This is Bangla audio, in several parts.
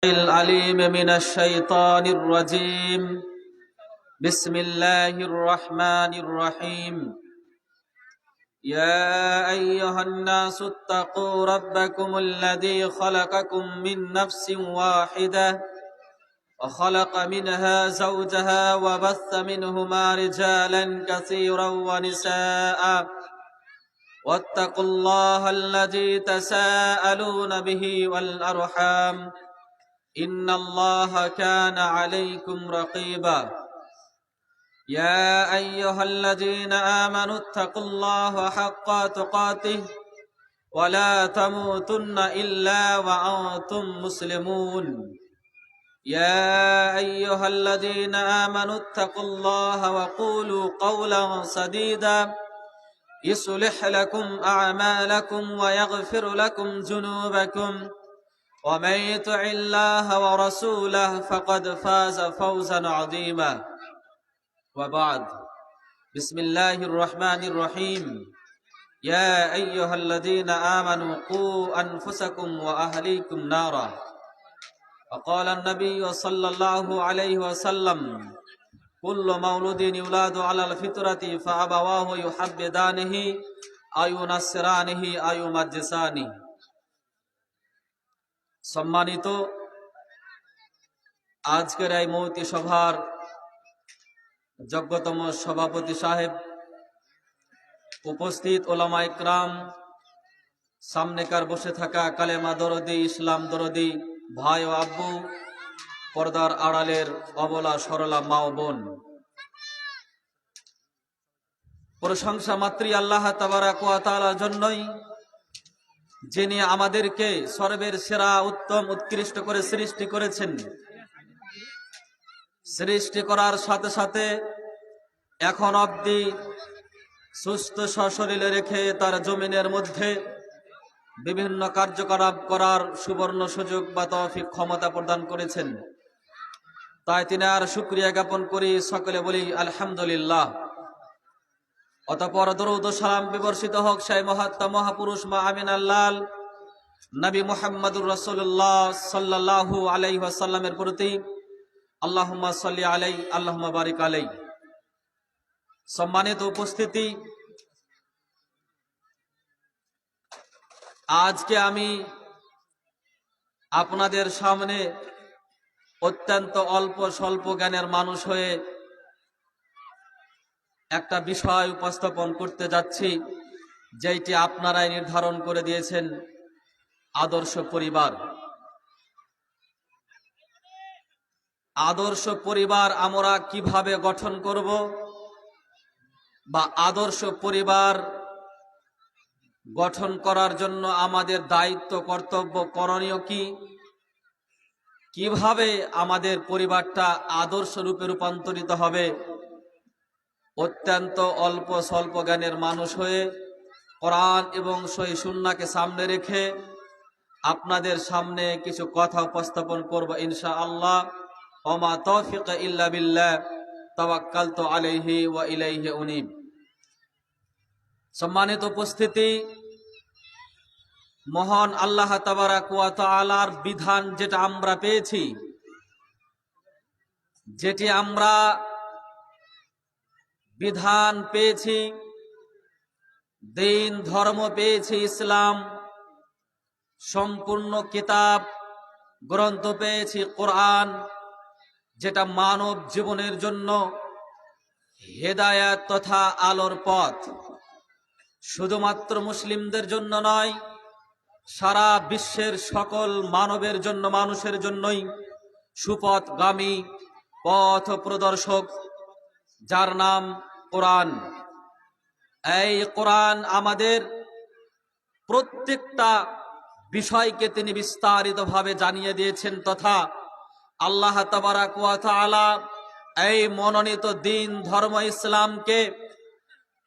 العليم من الشيطان الرجيم. بسم الله الرحمن الرحيم. يا أيها الناس اتقوا ربكم الذي خلقكم من نفس واحدة وخلق منها زوجها وبث منهما رجالا كثيرا ونساء واتقوا الله الذي تساءلون به والأرحام إن الله كان عليكم رقيبا. يا أيها الذين آمنوا اتقوا الله حق تقاته ولا تموتن إلا وأنتم مسلمون. يا أيها الذين آمنوا اتقوا الله وقولوا قولا سديدا يصلح لكم أعمالكم ويغفر لكم ذنوبكم ومن يطع الله ورسوله فقد فاز فوزا عظيما. وبعد. بسم الله الرحمن الرحيم. يا أيها الذين آمنوا قوا أنفسكم وأهليكم نارا. وقال النبي صلى الله عليه وسلم كل مولود يولد على الفطرة فأبواه يحبدانه أو ينصرانه أو يمجسانه. সম্মানিত আজকের এই মহতি সভার যোগ্যতম সভাপতি সাহেব, উপস্থিত ওলামা ইকরাম, সামনেকার বসে থাকা কালেমা দরদি, ইসলাম দরদি ভাই ও আব্বু, পর্দার আড়ালের অবলা সরলা মা ও বোন, প্রশংসা মাত্রই আল্লাহ তাবারাক ওয়া তাআলার জন্যই, যিনি আমাদেরকে সর্বের সেরা, উত্তম, উৎকৃষ্ট করে সৃষ্টি করেছেন। সৃষ্টি করার সাথে সাথে এখন অবধি সুস্থ সশরীরে রেখে তার জমিনের মধ্যে বিভিন্ন কার্যকলাপ করার সুবর্ণ সুযোগ বা তৌফিক ক্ষমতা প্রদান করেছেন। তাই তিনি আর শুকরিয়া জ্ঞাপন করি, সকলে বলি আলহামদুলিল্লাহ। অতঃপর দরুদ ও সালাম বিবর্ষিত হোক সেই মহাত্মা মহাপুরুষ মা আমিনার লাল নবী মুহাম্মদুর রাসূলুল্লাহ সাল্লাল্লাহু আলাইহি ওয়াসাল্লামের প্রতি। আল্লাহুম্মা সাল্লি আলাইহি আল্লাহুম্মা বারিক আলাইহি। সম্মানিত উপস্থিতি, আজকে আমি আপনাদের সামনে অত্যন্ত অল্প স্বল্প জ্ঞানের মানুষ হয়ে একটা বিষয় উপস্থাপন করতে যাচ্ছি, যেটি আপনারাই নির্ধারণ করে দিয়েছেন, আদর্শ পরিবার। আদর্শ পরিবার আমরা কিভাবে গঠন করব, বা আদর্শ পরিবার গঠন করার জন্য আমাদের দায়িত্ব, কর্তব্য, করণীয় কি, কিভাবে আমাদের পরিবারটা আদর্শ রূপে রূপান্তরিত হবে, অত্যন্ত অল্প স্বল্প জ্ঞানের মানুষ হয়ে কোরআন এবং সহিহ সুন্নাহকে সামনে রেখে আপনাদের সামনে কিছু কথা উপস্থাপন করব ইনশাআল্লাহ। ওমা তৌফিক ইল্লা বিল্লাহ, তাওয়াক্কালতু আলাইহি ওয়া ইলাইহি উনীব। সম্মানিত উপস্থিতি, মহান আল্লাহ তাবারাক ওয়া তাআলার বিধান যেটা আমরা পেয়েছি, যেটি আমরা বিধান পেয়েছি, দিন ধর্ম পেয়েছি ইসলাম, সম্পূর্ণ কিতাব গ্রন্থ পেয়েছি কোরআন, যেটা মানব জীবনের জন্য হেদায়েত তথা আলোর পথ। শুধুমাত্র মুসলিমদের জন্য নয়, সারা বিশ্বের সকল মানবের জন্য, মানুষের জন্যই সুপথগামী পথ প্রদর্শক, যার নাম কোরআন। এই কোরআন আমাদের প্রত্যেকটা বিষয়কে তিনি বিস্তারিতভাবে জানিয়ে দিয়েছেন, তথা আল্লাহ তাবারাক ওয়া তাআলা এই মনোনীত দিন ধর্ম ইসলামকে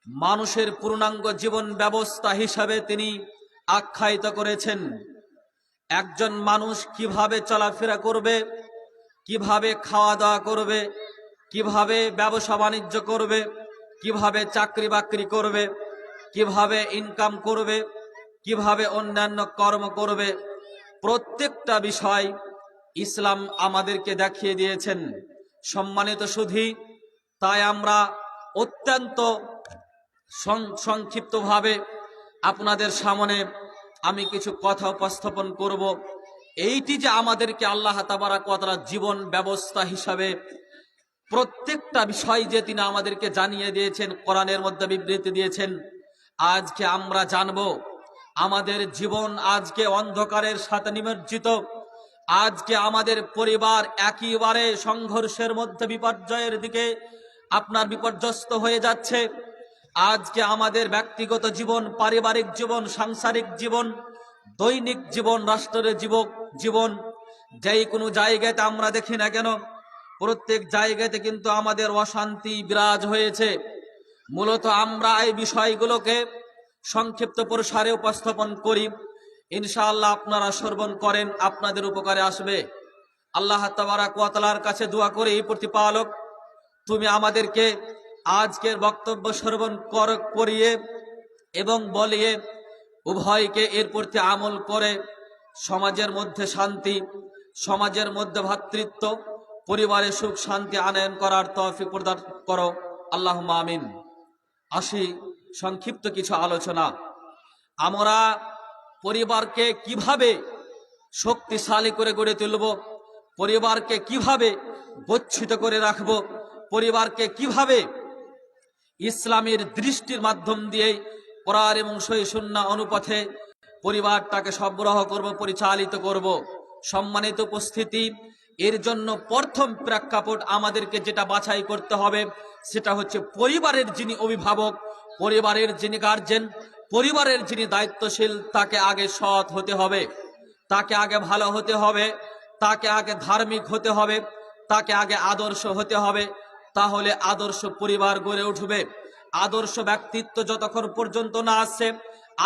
মানুষের পূর্ণাঙ্গ জীবন ব্যবস্থা হিসাবে তিনি আখ্যায়িত করেছেন। একজন মানুষ কিভাবে চলাফেরা করবে, কিভাবে খাওয়া দাওয়া করবে, কিভাবে ব্যবসা বাণিজ্য করবে, কিভাবে চাকরি বাকরি করবে, কিভাবে ইনকাম করবে, কিভাবে অন্যান্য কর্ম করবে, প্রত্যেকটা বিষয় ইসলাম আমাদেরকে দেখিয়ে দিয়েছেন। সম্মানিত সুধী, তাই আমরা অত্যন্ত সংক্ষিপ্তভাবে আপনাদের সামনে আমি কিছু কথা উপস্থাপন করব। এইটি যে আমাদেরকে আল্লাহ তাবারাক ওয়া তাআলা জীবন ব্যবস্থা হিসাবে প্রত্যেকটা বিষয় যে তিনি আমাদেরকে জানিয়ে দিয়েছেন, কোরআনের মধ্যে বিবৃতি দিয়েছেন, আজকে আমরা জানব। আমাদের জীবন আজকে অন্ধকারের সাথে নিমজ্জিত। আজকে আমাদের পরিবার একেবারে সংঘর্ষের মধ্যে বিপর্যয়ের দিকে আপনার বিপর্যস্ত হয়ে যাচ্ছে। আজকে আমাদের ব্যক্তিগত জীবন, পারিবারিক জীবন, সাংসারিক জীবন, দৈনিক জীবন, রাষ্ট্রের জীবন, যেই কোনো জায়গাতে আমরা দেখি না কেন, প্রত্যেক জায়গাতে কিন্তু আমাদের অশান্তি বিরাজ হয়েছে। মূলত আমরা এই বিষয়গুলোকে সংক্ষিপ্ত প্রসারে উপস্থাপন করি। ইনশাআল্লাহ আপনারা শ্রবণ করেন, আপনাদের উপকারে আসবে। আল্লাহ তাবারাক ওয়া তাআলার কাছে দোয়া করি, প্রতিপালক তুমি আমাদেরকে আজকের বক্তব্য শ্রবণ করিয়ে এবং বলিয়ে উভয়কে এর প্রতি আমল করে সমাজের মধ্যে শান্তি, সমাজের মধ্যে ভ্রাতৃত্ব, পরিবারে সুখ শান্তি আনয়ন করার তৌফিক প্রদান করো, আল্লাহুম্মা আমিন। আসি সংক্ষিপ্ত কিছু আলোচনা। আমরা পরিবারকে কিভাবে শক্তিশালী করে গড়ে তুলব, পরিবারকে কিভাবে গচ্ছিত করে রাখব, পরিবারকে কিভাবে ইসলামের দৃষ্টির মাধ্যম দিয়ে কোরআন এবং সহিহ সুন্নাহ অনুপাতে পরিবারটাকে সরবরাহ করব, পরিচালিত করব। সম্মানিত উপস্থিতি, এর জন্য প্রথম প্রেক্ষাপট আমাদেরকে যেটা বাছাই করতে হবে সেটা হচ্ছে পরিবারের যিনি অভিভাবক, পরিবারের যিনি গার্জেন, পরিবারের যিনি দায়িত্বশীল, তাকে আগে সৎ হতে হবে, তাকে আগে ভালো হতে হবে, তাকে আগে ধার্মিক হতে হবে, তাকে আগে আদর্শ হতে হবে। তাহলে আদর্শ পরিবার গড়ে উঠবে। আদর্শ ব্যক্তিত্ব যতক্ষণ পর্যন্ত না আসে,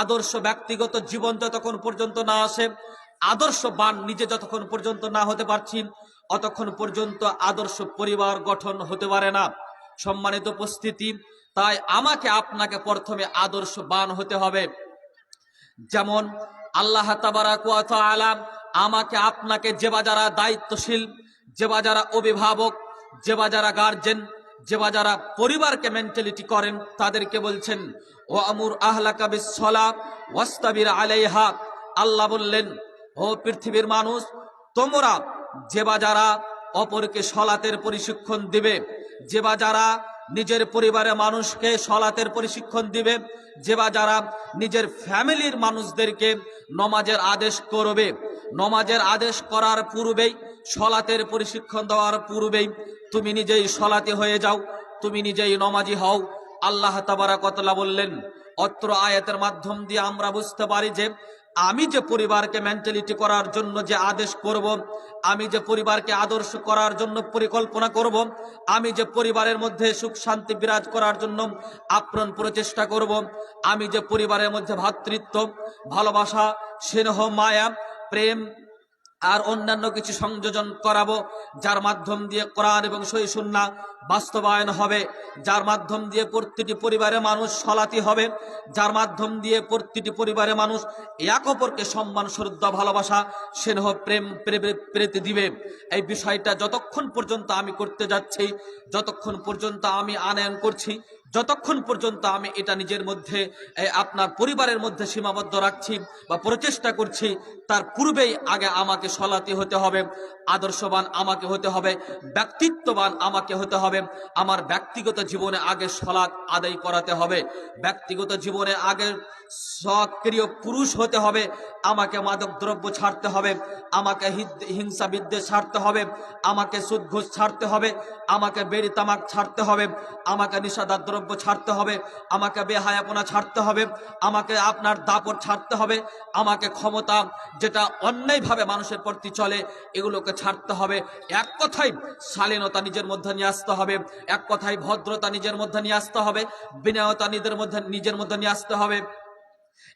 আদর্শ ব্যক্তিগত জীবন যতক্ষণ পর্যন্ত না আসে, আদর্শবান নিজে যতক্ষণ পর্যন্ত না হতে পারছি, অতক্ষণ পর্যন্ত আদর্শ পরিবার গঠন হতে পারে না। সম্মানিত উপস্থিতি, তাই আমাকে আপনাকে প্রথমে আদর্শবান হতে হবে। যেমন আল্লাহ তাবারাক ওয়া তাআলা আমাকে আপনাকে যেবা যারা দায়িত্বশীল, যেবা যারা অভিভাবক, যেবা যারা গার্জেন, যেবা যারা পরিবারকে মেন্টালিটি করেন, তাদেরকে বলছেন ওয়া আমুর আহলাকা বিস-সালাহ ওয়াস্তাবির আলাইহা। আল্লাহ বললেন, ও পৃথিবীর মানুষ, তোমরা যেবা যারা অপরকে সলাতের প্রশিক্ষণ দিবে, যেবা যারা নিজের পরিবারের মানুষকে সলাতের প্রশিক্ষণ দিবে, যেবা যারা নিজের ফ্যামিলির মানুষদেরকে নমাজের আদেশ করবে, নমাজের আদেশ করার পূর্বেই, সলাতের প্রশিক্ষণ দেওয়ার পূর্বেই তুমি নিজেই সলাতে হয়ে যাও, তুমি নিজেই নমাজি হও। আল্লাহ তাবারাক ওয়া তাআলা বললেন। অত্র আয়াতের মাধ্যম দিয়ে আমরা বুঝতে পারি যে আমি যে পরিবারকে মেন্টালিটি করার জন্য যে আদেশ করব, আমি যে পরিবারকে আদর্শ করার জন্য পরিকল্পনা করব, আমি যে পরিবারের মধ্যে সুখ শান্তি বিরাজ করার জন্য আপ্রাণ প্রচেষ্টা করব, আমি যে পরিবারের মধ্যে ভ্রাতৃত্ব, ভালোবাসা, স্নেহ, মায়া, প্রেম আর অন্যান্য কিছু সংযোজন করাবো, যার মাধ্যম দিয়ে কোরআন এবং সহিহ সুন্নাহ বাস্তবায়ন হবে, যার মাধ্যম দিয়ে প্রতিটি পরিবারের মানুষ সলাতি হবে, যার মাধ্যম দিয়ে প্রতিটি পরিবারের মানুষ এক অপরকে সম্মান, শ্রদ্ধা, ভালোবাসা, স্নেহ, প্রেম প্রীতি দিবে। এই বিষয়টা যতক্ষণ পর্যন্ত আমি করতে যাচ্ছি, যতক্ষণ পর্যন্ত আমি আনয়ন করছি, যতক্ষণ পর্যন্ত আমি এটা নিজের মধ্যে, আপনার পরিবারের মধ্যে সীমাবদ্ধ রাখছি বা প্রচেষ্টা করছি, তার পূর্বেই আগে আমাকে সলাতি হতে হবে, আদর্শবান আমাকে হতে হবে, ব্যক্তিত্ববান আমাকে হতে হবে। আমার ব্যক্তিগত জীবনে আগে সলাত আদায় করাতে হবে, ব্যক্তিগত জীবনে আগে সক্রিয় পুরুষ হতে হবে, আমাকে মাদক দ্রব্য ছাড়তে হবে, আমাকে হিংসা বিদ্বেষ ছাড়তে হবে, আমাকে সুদ ঘুষ ছাড়তে হবে, আমাকে বেড়ি তামাক ছাড়তে হবে, আমাকে নিষাদার দ্রব্য ছাড়তে হবে, আমাকে বেহায়াপনা ছাড়তে হবে, আমাকে আপনার দাপট ছাড়তে হবে, আমাকে ক্ষমতা যেটা অন্যায়ভাবে মানুষের প্রতি চলে এগুলোকে ছাড়তে হবে। এক কথায় শালীনতা নিজের মধ্যে নিয়ে আসতে হবে, এক কথায় ভদ্রতা নিজের মধ্যে নিয়ে আসতে হবে, বিনয়তা নিজের মধ্যে নিয়ে আসতে হবে।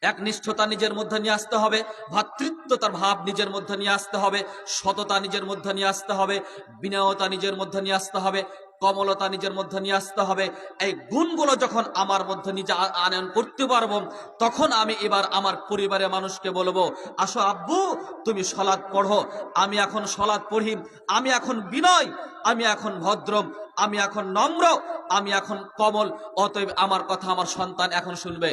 একনিষ্ঠতা নিজের মধ্যে নিয়ে আসতে হবে, ভ্রাতৃত্বতার ভাব নিজের মধ্যে নিয়ে আসতে হবে, সততা নিজের মধ্যে নিয়ে আসতে হবে, বিনয়তা নিজের মধ্যে নিয়ে আসতে হবে, কমলতা নিজের মধ্যে নিয়ে আসতে হবে। এই গুণগুলো যখন আমার মধ্যে নিজে আনয়ন করতে পারবো, তখন আমি এবার আমার পরিবারের মানুষকে বলবো, আসো আব্বু তুমি সলাৎ পড়ো। আমি এখন সলাৎ পড়ি, আমি এখন বিনয়, আমি এখন ভদ্র, আমি এখন নম্র, আমি এখন কমল। অতএব আমার কথা আমার সন্তান এখন শুনবে।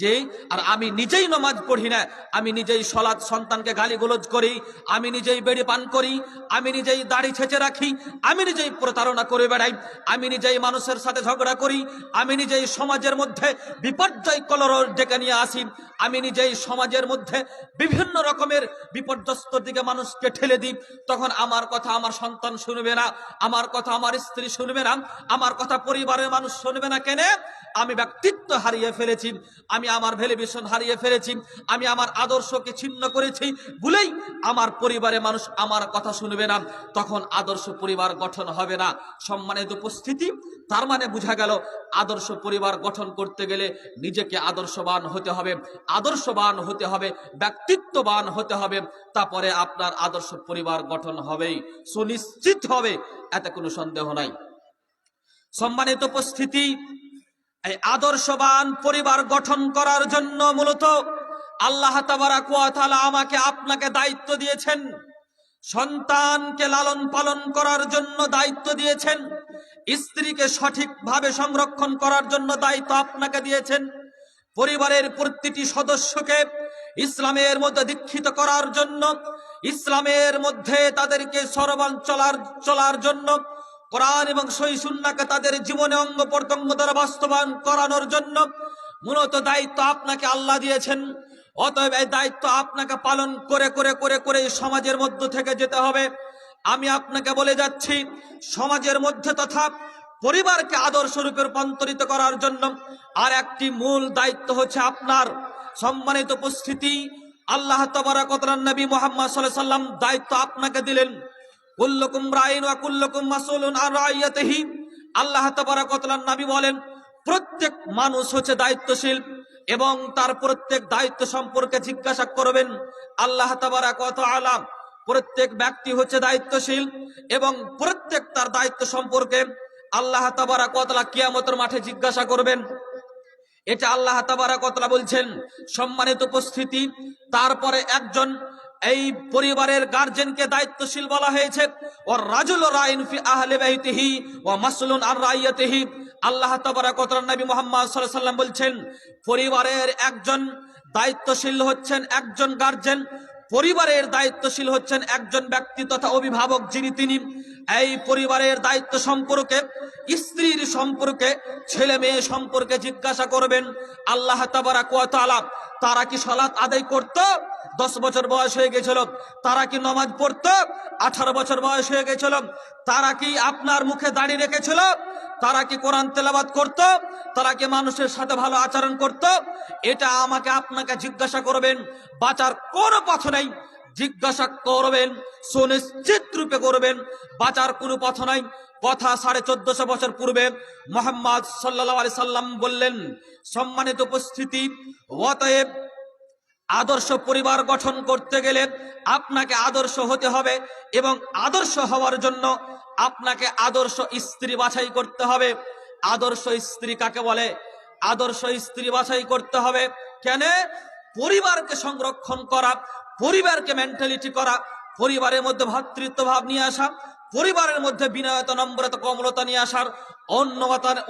যে আর আমি নিজেই নামাজ পড়ি না, আমি নিজেই সলাৎ সন্তানকে গালিগালাজ করি, আমি নিজেই বেড়ি পান করি, আমি নিজেই দাড়ি ছেঁচে রাখি, আমি নিজেই প্রতারণা করে বেড়াই, আমি নিজেই মানুষের সাথে ঝগড়া করি, আমি নিজেই সমাজের মধ্যে বিপর্যয় কলর ডেকে নিয়ে আসি, আমি নিজেই সমাজের মধ্যে বিভিন্ন রকমের বিপর্যস্ত দিকে মানুষকে ঠেলে দিই, তখন আমার কথা আমার সন্তান শুনবে না, আমার কথা আমার স্ত্রী শুনবে না, আমার কথা পরিবারের মানুষ শুনবে না। কেন? আমি ব্যক্তিত্ব হারিয়ে ফেলেছি, আমি আমার ভ্যালুয়েশন হারিয়ে ফেলেছি, আমি আমার আদর্শকে ছিন্ন করেছি বলেই আমার পরিবারের মানুষ আমার কথা শুনবে না, তখন আদর্শ পরিবার গঠন হবে না। সম্মানিত উপস্থিতি, তার মানে বোঝা গেল আদর্শ পরিবার গঠন করতে গেলে নিজেকে আদর্শবান হতে হবে, আদর্শবান হতে হবে, ব্যক্তিত্ববান হতে হবে, তারপরে আপনার আদর্শ পরিবার গঠন হবেই, সুনিশ্চিত হবে, এতে কোনো সন্দেহ নাই। সম্মানিত উপস্থিতি, এই আদর্শবান পরিবার গঠন করার জন্য মূলত আল্লাহ তাবারাক ওয়া তাআলা আমাকে আপনাকে দায়িত্ব দিয়েছেন, সন্তানকে লালন পালন করার জন্য দায়িত্ব দিয়েছেন, স্ত্রীকে সঠিকভাবে সংরক্ষণ করার জন্য দায়িত্ব আপনাকে দিয়েছেন, পরিবারের প্রতিটি সদস্যকে ইসলামের মধ্যে দীক্ষিত করার জন্য, ইসলামের মধ্যে তাদেরকে সরবন চলার জন্য, কোরআন এবং সহিহ সুন্নাহকে তাদের জীবনে অঙ্গ প্রত্যঙ্গ দ্বারা বাস্তবায়ন করানোর জন্য মূলত দায়িত্ব আপনাকে আল্লাহ দিয়েছেন। অতএব এই দায়িত্ব আপনাকে পালন করে করে করে করে সমাজের মধ্য থেকে যেতে হবে। আমি আপনাকে বলে যাচ্ছি, সমাজের মধ্যে তথা পরিবারকে আদর্শ রূপে রূপান্তরিত করার জন্য আর একটি মূল দায়িত্ব হচ্ছে আপনার। সম্মানিত উপস্থিতি, আল্লাহ তাবারাক ওয়া তাআলা নবী মুহাম্মদ সাল্লাল্লাহু আলাইহি ওয়াসাল্লাম দায়িত্ব আপনাকে দিলেন, কুল্লুকুম রাইন ওয়া কুল্লুকুম মাসউলুন আন রাইয়াতিহি। আল্লাহ তাবারাক ওয়া তাআলা নবী বলেন, প্রত্যেক মানুষ হচ্ছে দায়িত্বশীল এবং তার প্রত্যেক দায়িত্ব সম্পর্কে জিজ্ঞাসা করবেন আল্লাহ তাবারাক ওয়া তাআলা। প্রত্যেক ব্যক্তি হচ্ছে দায়িত্বশীল এবং প্রত্যেক তার দায়িত্ব সম্পর্কে আল্লাহ তাবারাক ওয়া তাআলা কিয়ামতের মাঠে জিজ্ঞাসা করবেন। এটা আল্লাহ তাবারাক ওয়া তাআলা বলছেন। সম্মানিত উপস্থিতি, তারপরে একজন এই পরিবারের গার্জেনকে দায়িত্বশীল বলা হয়েছে, ওয়ার রাজুলু রাইন ফি আহলি বাইতিহি ওয়া মাসউলুন আন রাইয়াতিহি। আল্লাহ তাবারাক ওয়া তাআলা নবী মুহাম্মদ সাল্লাল্লাহু আলাইহি ওয়াসাল্লাম বলছেন, পরিবারের একজন দায়িত্বশীল হচ্ছেন একজন গার্জেন, পরিবারের দায়িত্বশীল হচ্ছেন একজন ব্যক্তি তথা অভিভাবক, যিনি তিনি এই পরিবারের দায়িত্ব সম্পর্কে, স্ত্রীর সম্পর্কে, ছেলে মেয়ে সম্পর্কে জিজ্ঞাসা করবেন। আল্লাহ তাবারাক ওয়া তাআলা, তারা কি সালাত আদায় করত? 10 বছর বয়স হয়ে গেছিল। তারা কি নামাজ পড়ত? 18 বছর বয়স হয়ে গেছিল। তারা কি আপনার মুখে দাড়ি রেখেছিল? তারা কি কোরআন তেলাওয়াত করত? তারা কি মানুষের সাথে ভালো আচরণ করত? এটা আমাকে আপনাকে জিজ্ঞাসা করবেন, বাঁচার কোনো পথ নেই। জিজ্ঞাসা করবেন, সুনিশ্চিত রূপে করবেন, বাঁচার কোনো পথ নাই। কথা 1450 বছর পূর্বে মুহাম্মদ সাল্লাল্লাহু আলাইহি সাল্লাম বললেন। সম্মানিত উপস্থিতি, অতএব আদর্শ পরিবার গঠন করতে গেলে আপনাকে আদর্শ হতে হবে এবং আদর্শ হওয়ার জন্য আপনাকে আদর্শ স্ত্রী বাছাই করতে হবে। আদর্শ স্ত্রী কাকে বলে? আদর্শ স্ত্রী বাছাই করতে হবে কেন? পরিবারকে সংরক্ষণ করা, পরিবারকে মেন্টালিটি করা, পরিবারের মধ্যে ভ্রাতৃত্ব ভাব নিয়ে আসা, পরিবারের মধ্যে বিনয়তা, নম্রতা, কমলতা নিয়ে আসার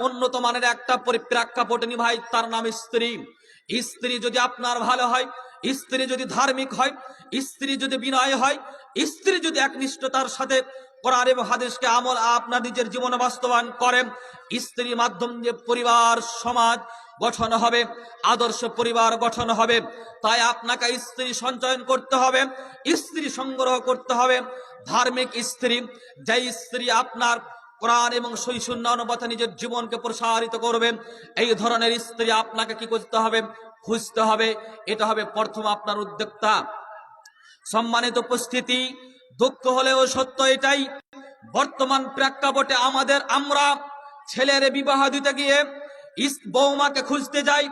উন্নত মানের একটা প্রেক্ষাপটে ভাই, তার নাম স্ত্রী। স্ত্রী যদি আপনার ভালো হয়, স্ত্রী যদি ধার্মিক হয়, স্ত্রী যদি বিনয় হয়, স্ত্রী যদি একনিষ্ঠতার সাথে কোরআন এবং হাদিসকে আমল আপনার নিজের জীবনে বাস্তবায়ন করেন, স্ত্রীর মাধ্যম দিয়ে পরিবার সমাজ গঠন হবে, আদর্শ পরিবার গঠন হবে। তাই আপনাকে স্ত্রী সঞ্চয়ন করতে হবে, স্ত্রী সংগ্রহ করতে হবে, ধার্মিক স্ত্রী, যে স্ত্রী আপনার কোরআন এবং সহিহ সুন্নাহ অনুপাতে নিজের জীবনকে প্রসারিত করবেন। এই ধরনের স্ত্রী আপনাকে কি করতে হবে? খুঁজতে হবে। এটা হবে প্রথম আপনার উদ্যোক্তা। সম্মানিত উপস্থিতি, দুঃখ হলেও সত্য এটাই, বর্তমান প্রেক্ষাপটে আমরা ছেলের বিবাহ দিতে গিয়ে বৌমাকে খুঁজতে যাই,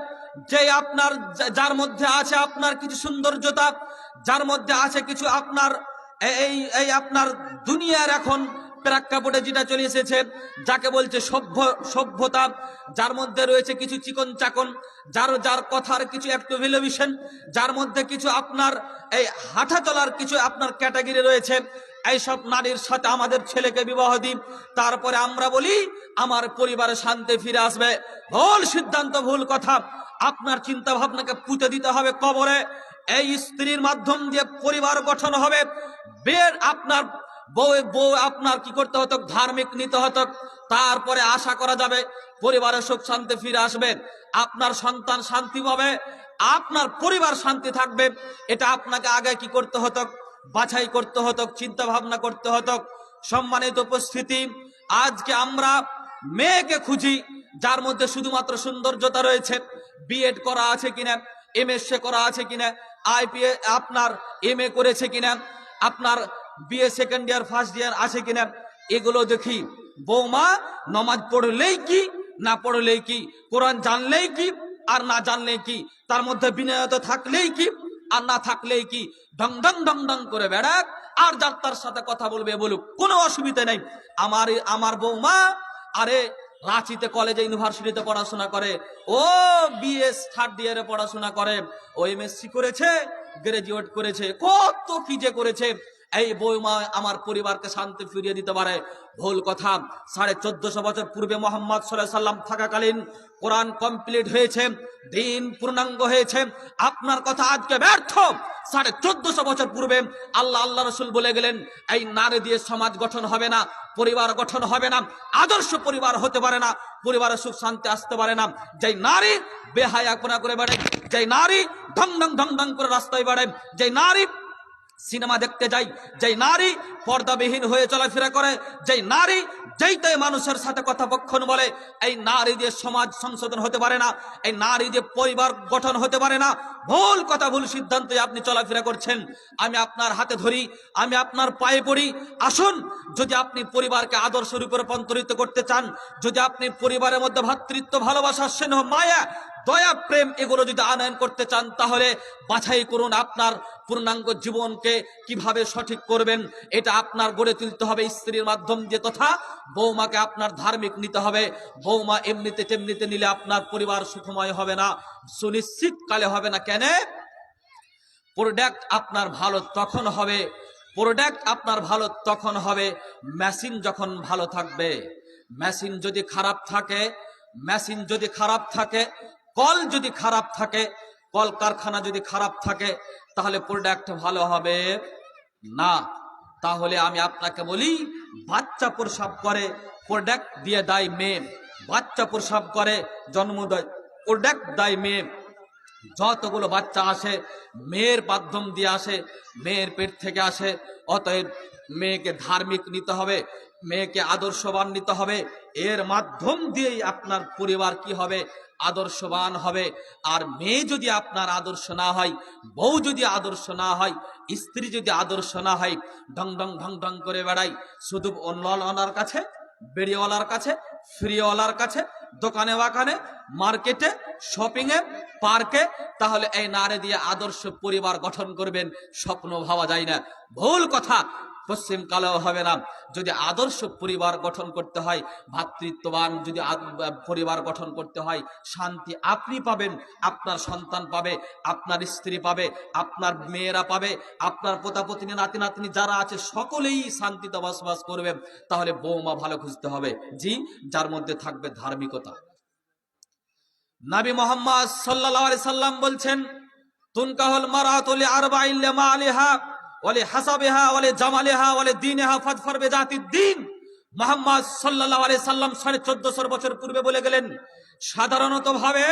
যে আপনার যার মধ্যে আছে আপনার কিছু সৌন্দর্যতা, যার মধ্যে আছে কিছু আপনার এই এই আপনার দুনিয়ার এখন প্রেক্ষাপটে যেটা চলে এসেছে, যাকে বলছে সভ্যতা, যার মধ্যে রয়েছে কিছু চিকন চাকন, যার কথার কিছু একটু ভ্যালুয়েশন, যার মধ্যে কিছু আপনার এই হাঁটা চলার কিছু আপনার ক্যাটাগরি রয়েছে, এইসব নারীর সাথে আমাদের ছেলেকে বিবাহ দিই, তারপরে আমরা বলি আমার পরিবারে শান্তি ফিরে আসবে। ভুল সিদ্ধান্ত, ভুল কথা। আপনার চিন্তা ভাবনাকে পুঁতে দিতে হবে কবরে। এই স্ত্রীর মাধ্যম দিয়ে পরিবার গঠন হবে। বের আপনার বউ আপনার কি করতে হতো, ধার্মিক নিতে হতো, তারপরে আশা করা যাবে পরিবারে সুখ শান্তি ফিরে আসবে, আপনার সন্তান শান্তি পাবে, আপনার পরিবার শান্তি থাকবে। এটা আপনাকে আগে কি করতে হতো, বাছাই করতে হতো, চিন্তা ভাবনা করতে হতো। সম্মানিত উপস্থিতি, আজকে আমরা মেয়েকে খুঁজি যার মধ্যে শুধুমাত্র সৌন্দর্যতা রয়েছে, বিএড করা আছে কিনা, এমএসসি করা আছে কিনা, আইপিএ আপনার এমএ করেছে কিনা, আপনার BA second year first year আছে কিনা, এগুলো দেখি। বৌমা নমাজ পড়লেই কি, না পড়লেই কি, কোরআন জানলেই কি আর না জানলেই কি, তার মধ্যে বিনয়তা থাকলেই কি আর না থাকলেই কি, ঢং ঢং ঢং ঢং করে বেড়াক, আর যার তার সাথে কথা বলবে বলুক, কোনো অসুবিধা নেই। আমার বৌমা আরে রাঁচিতে কলেজে ইউনিভার্সিটিতে পড়াশোনা করে, ও বিএস থার্ড ইয়ারে পড়াশোনা করে, ও এমএসসি করেছে, গ্রাজুয়েট করেছে, কত কি যে করেছে। এই বৌমা আমার পরিবারকে শান্তি ফিরিয়ে দিতে পারে? ভুল কথা। 1450 বছর পূর্বে মোহাম্মদ সাল্লাল্লাহু আলাইহি সাল্লাম থাকাকালীন কোরআন কমপ্লিট হয়েছে, দিন পূর্ণাঙ্গ হয়েছে। আপনার কথা আজকে ব্যর্থ। 1450 বছর পূর্বে আল্লাহ রসুল বলে গেলেন, এই নারী দিয়ে সমাজ গঠন হবে না, পরিবার গঠন হবে না, আদর্শ পরিবার হতে পারে না, পরিবারে সুখ শান্তি আসতে পারে না। যেই নারী বেহায়াপনা করে বেড়ে, যেই নারী ঢং ঢং ঢং ঢং করে রাস্তায় বেড়ে, যেই নারী সিনেমা দেখতে যাই, যেই নারী পর্দাবিহীন হয়ে চলাফেরা করে, যেই নারী যেইটাই মানুষের সাথে কথাপক্ষণ বলে, এই নারী দিয়ে সমাজ সংশোধন হতে পারে না, এই নারী দিয়ে পরিবার গঠন হতে পারে না। ভুল কথা, ভুল সিদ্ধান্তে আপনি চলাফেরা করছেন। আমি আপনার হাতে ধরি, আমি আপনার পায়ে পড়ি, আসুন। যদি আপনি পরিবারকে আদর্শ রূপে রূপান্তরিত করতে চান, যদি আপনি পরিবারের মধ্যে ভ্রাতৃত্ব, ভালোবাসা, স্নেহ, মায়া, দয়া, প্রেম এগুলো যদি আনয়ন করতে চান, তাহলে বাছাই করুন আপনার পূর্ণাঙ্গ জীবনকে কিভাবে সঠিক করবেন। এটা আপনার গড়ে তুলতে হবে স্ত্রীর মাধ্যম দিয়ে, তথা বৌমাকে আপনার ধার্মিক নিতে হবে। বৌমা এমনিতে তেমনিতে নিলে আপনার পরিবার সুখময় হবে না, সুনিশ্চিত কালে হবে না। কেন? প্রোডাক্ট আপনার ভালো তখন হবে, প্রোডাক্ট আপনার ভালো তখন হবে মেশিন যখন ভালো থাকবে। মেশিন যদি খারাপ থাকে, মেশিন যদি খারাপ থাকে, কল যদি খারাপ থাকে, কল কারখানা যদি খারাপ থাকে, তাহলে প্রোডাক্ট ভালো হবে না। তাহলে আমি আপনাকে বলি, বাচ্চা প্রসাব করে, প্রোডাক্ট দিয়ে দেয় মেয়ে। বাচ্চা প্রসাব করে, জন্ম দেয়, প্রোডাক্ট দেয় মেয়ে। যতগুলো বাচ্চা আসে মেয়ের মাধ্যম দিয়ে আসে, মেয়ের পেট থেকে আসে। অতএব মেয়েকে ধার্মিক নিতে হবে, মেয়েকে আদর্শবান নিতে হবে। এর মাধ্যম দিয়েই আপনার পরিবার কি হবে, আদর্শবান হবে। আর মেয়ে যদি আপনার আদর্শ না হয়, বউ যদি আদর্শ না হয়, স্ত্রী যদি আদর্শ না হয়, ঢং ঢং ঢং ঢং করে বেড়াই শুধু অন্যর কাছে, বেড়িওয়ালার কাছে, ফ্রিওয়ালার কাছে, দোকানে বাকানে, মার্কেটে, শপিংয়ে, পার্কে, তাহলে এই নারী দিয়ে আদর্শ পরিবার গঠন করবেন স্বপ্ন ভাবা যায় না। ভুল কথা, পশ্চিম কালেও হবে না। যদি আদর্শ পরিবার গঠন করতে হয়, ভাতৃত্ববান যদি পরিবার গঠন করতে হয়, শান্তি আপনি পাবেন, আপনার সন্তান পাবে, আপনার স্ত্রী পাবে, আপনার মেয়েরা পাবে, আপনার পোতাপতিনী, নাতি নাতনি যারা আছে সকলেই শান্তিতে বসবাস করবে। তাহলে বৌমা ভালো খুঁজতে হবে, জি, যার মধ্যে থাকবে ধার্মিকতা। নবী মুহাম্মদ সাল্লাল্লাহু আলাইহি সাল্লাম বলছেন, তুনকাহুল মারাতু লিআরবাইন লিমালিহা ওয়া লিহাসাবিহা ওয়া লিজামালিহা ওয়া লিদীনিহা ফাদফার বিযাতিদ দ্বীন। মুহাম্মদ সাল্লাল্লাহু আলাইহি সাল্লাম 1450 বছর পূর্বে বলে গেলেন, সাধারণত ভাবে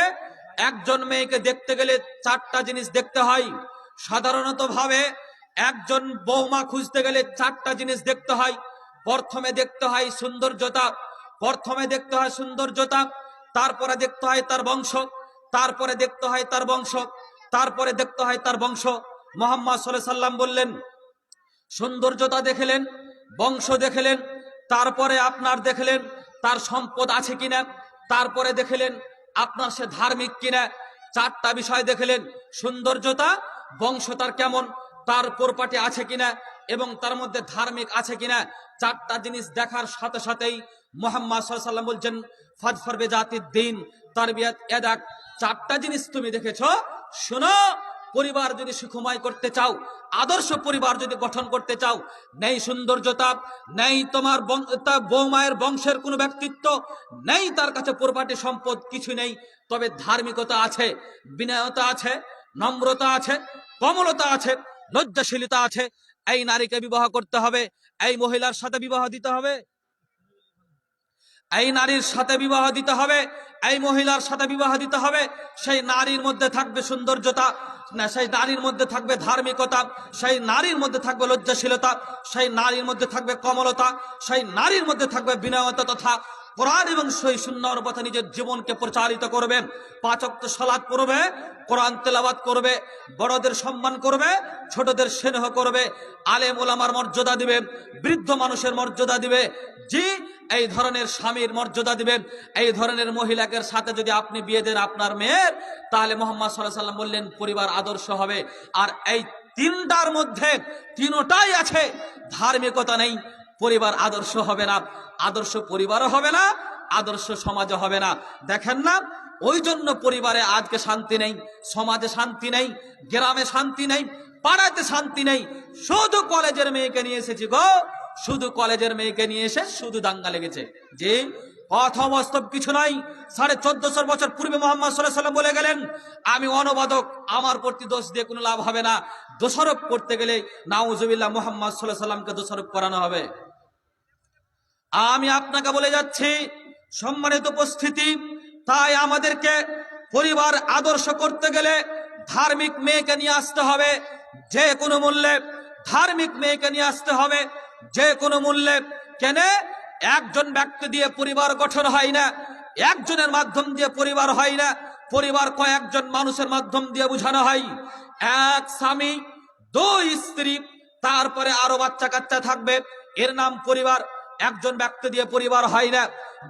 একজন মেয়েকে দেখতে গেলে 4টা জিনিস দেখতে হয়। সাধারণত ভাবে একজন বৌমা খুঁজতে গেলে 4টা জিনিস দেখতে হয়। প্রথমে দেখতে হয় সৌন্দর্যতা, প্রথমে দেখতে হয় সৌন্দর্যতা, তারপরে দেখতে হয় তার বংশ, তারপরে দেখতে হয় তার বংশ, তারপরে দেখতে হয় তার বংশ। মুহাম্মদ সাল্লাল্লাহু আলাইহি সাল্লাম বললেন, সৌন্দর্যতা দেখলেন, বংশ দেখলেন, তারপরে আপনার দেখলেন তার সম্পদ আছে কিনা, তারপরে দেখলেন আপনার সে ধার্মিক কিনা, চারটা বিষয় দেখলেন, সৌন্দর্যতা, বংশ তার কেমন, তার পরপাটি আছে কিনা, এবং তার মধ্যে ধার্মিক আছে কিনা। চারটা জিনিস দেখার সাথে সাথেই মুহাম্মদ সাল্লাল্লাহু আলাইহি ওয়াসাল্লাম বলছেন, ফাদফার বিজাতিদ দ্বীন তারবিয়াত ইয়াদাক। চারটা জিনিস তুমি দেখেছো, শোনো, পরিবার যদি সুখময় করতে চাও, আদর্শ পরিবার যদি গঠন করতে চাও, নেই সৌন্দর্যতা, নেই তোমার বৌমায়ের বংশের কোনো ব্যক্তিত্ব, নেই তার কাছে পরপাটি সম্পদ, কিছু নেই, তবে ধার্মিকতা আছে, বিনয়তা আছে, নম্রতা আছে, কমলতা আছে, লজ্জাশীলতা আছে, এই নারীকে বিবাহ করতে হবে, এই মহিলার সাথে বিবাহ দিতে হবে, এই নারীর সাথে বিবাহ দিতে হবে, এই মহিলার সাথে বিবাহ দিতে হবে। সেই নারীর মধ্যে থাকবে সৌন্দর্যতা, না সেই নারীর মধ্যে থাকবে ধার্মিকতা, সেই নারীর মধ্যে থাকবে লজ্জাশীলতা, সেই নারীর মধ্যে থাকবে কমলতা, সেই নারীর মধ্যে থাকবে বিনয়তা, তথা কোরআন এবং সহি সুন্নাহর পথে নিজের জীবনকে পরিচালিত করবে। 5 ওয়াক্ত সালাত পড়বে, কোরআন তেলাওয়াত করবে, বড়দের সম্মান করবে, ছোটদের স্নেহ করবে, আলেম ওলামার মর্যাদা দিবে, বৃদ্ধ মানুষের মর্যাদা দিবে, জি এই ধরনের স্বামীর মর্যাদা দিবেন। এই ধরনের মহিলাকে সাথে যদি আপনি বিয়ে দেন আপনার মেয়ের, তাহলে মুহাম্মদ সাল্লাল্লাহু আলাইহি ওয়াসাল্লাম বললেন পরিবার আদর্শ হবে। আর এই তিনটার মধ্যে তিনটাই আছে, ধার্মিকতা নেই, পরিবার আদর্শ হবে না, আদর্শ পরিবারও হবে না, আদর্শ সমাজও হবে না। দেখেন না, ওই জন্য পরিবারে আজকে শান্তি নেই, সমাজে শান্তি নেই, গ্রামে শান্তি নেই, পাড়াতে শান্তি নেই। শুধু কলেজের মেয়েকে নিয়ে এসেছি গো, শুধু কলেজের মেয়েকে নিয়ে এসে শুধু দাঙ্গা লেগেছে। যে কথা বাস্তব কিছু নাই। 1450 বছর পূর্বে মুহাম্মদ সাল্লাল্লাহু আলাইহি ওয়াসাল্লাম বলে গেলেন, আমি অনুবাদক, আমার প্রতি দোষ দিয়ে কোনো লাভ হবে না, দোষারোপ করতে গেলে নাউজুবিল্লাহ মুহাম্মদ সাল্লাল্লাহু আলাইহি ওয়াসাল্লামকে দোষারোপ করানো হবে। আমি আপনাকে বলে যাচ্ছি, সম্মানিত উপস্থিতি, তাই আমাদেরকে পরিবার আদর্শ করতে গেলে ধার্মিক মেয়েকে নিয়ে আসতে হবে, যে কোনো মূল্যে ধার্মিক মেয়েকে নিয়ে আসতে হবে, যে কোনো মূল্যে। কেন? একজন ব্যক্তি দিয়ে পরিবার গঠন হয় না, একজনের মাধ্যম দিয়ে পরিবার হয় না, পরিবার কয়েকজন মানুষের মাধ্যম দিয়ে বোঝানো হয়। এক স্বামী, 2 স্ত্রী, তারপরে আরো বাচ্চা কাচ্চা থাকবে, এর নাম পরিবার। একজন ব্যক্তি দিয়ে পরিবার হয় না,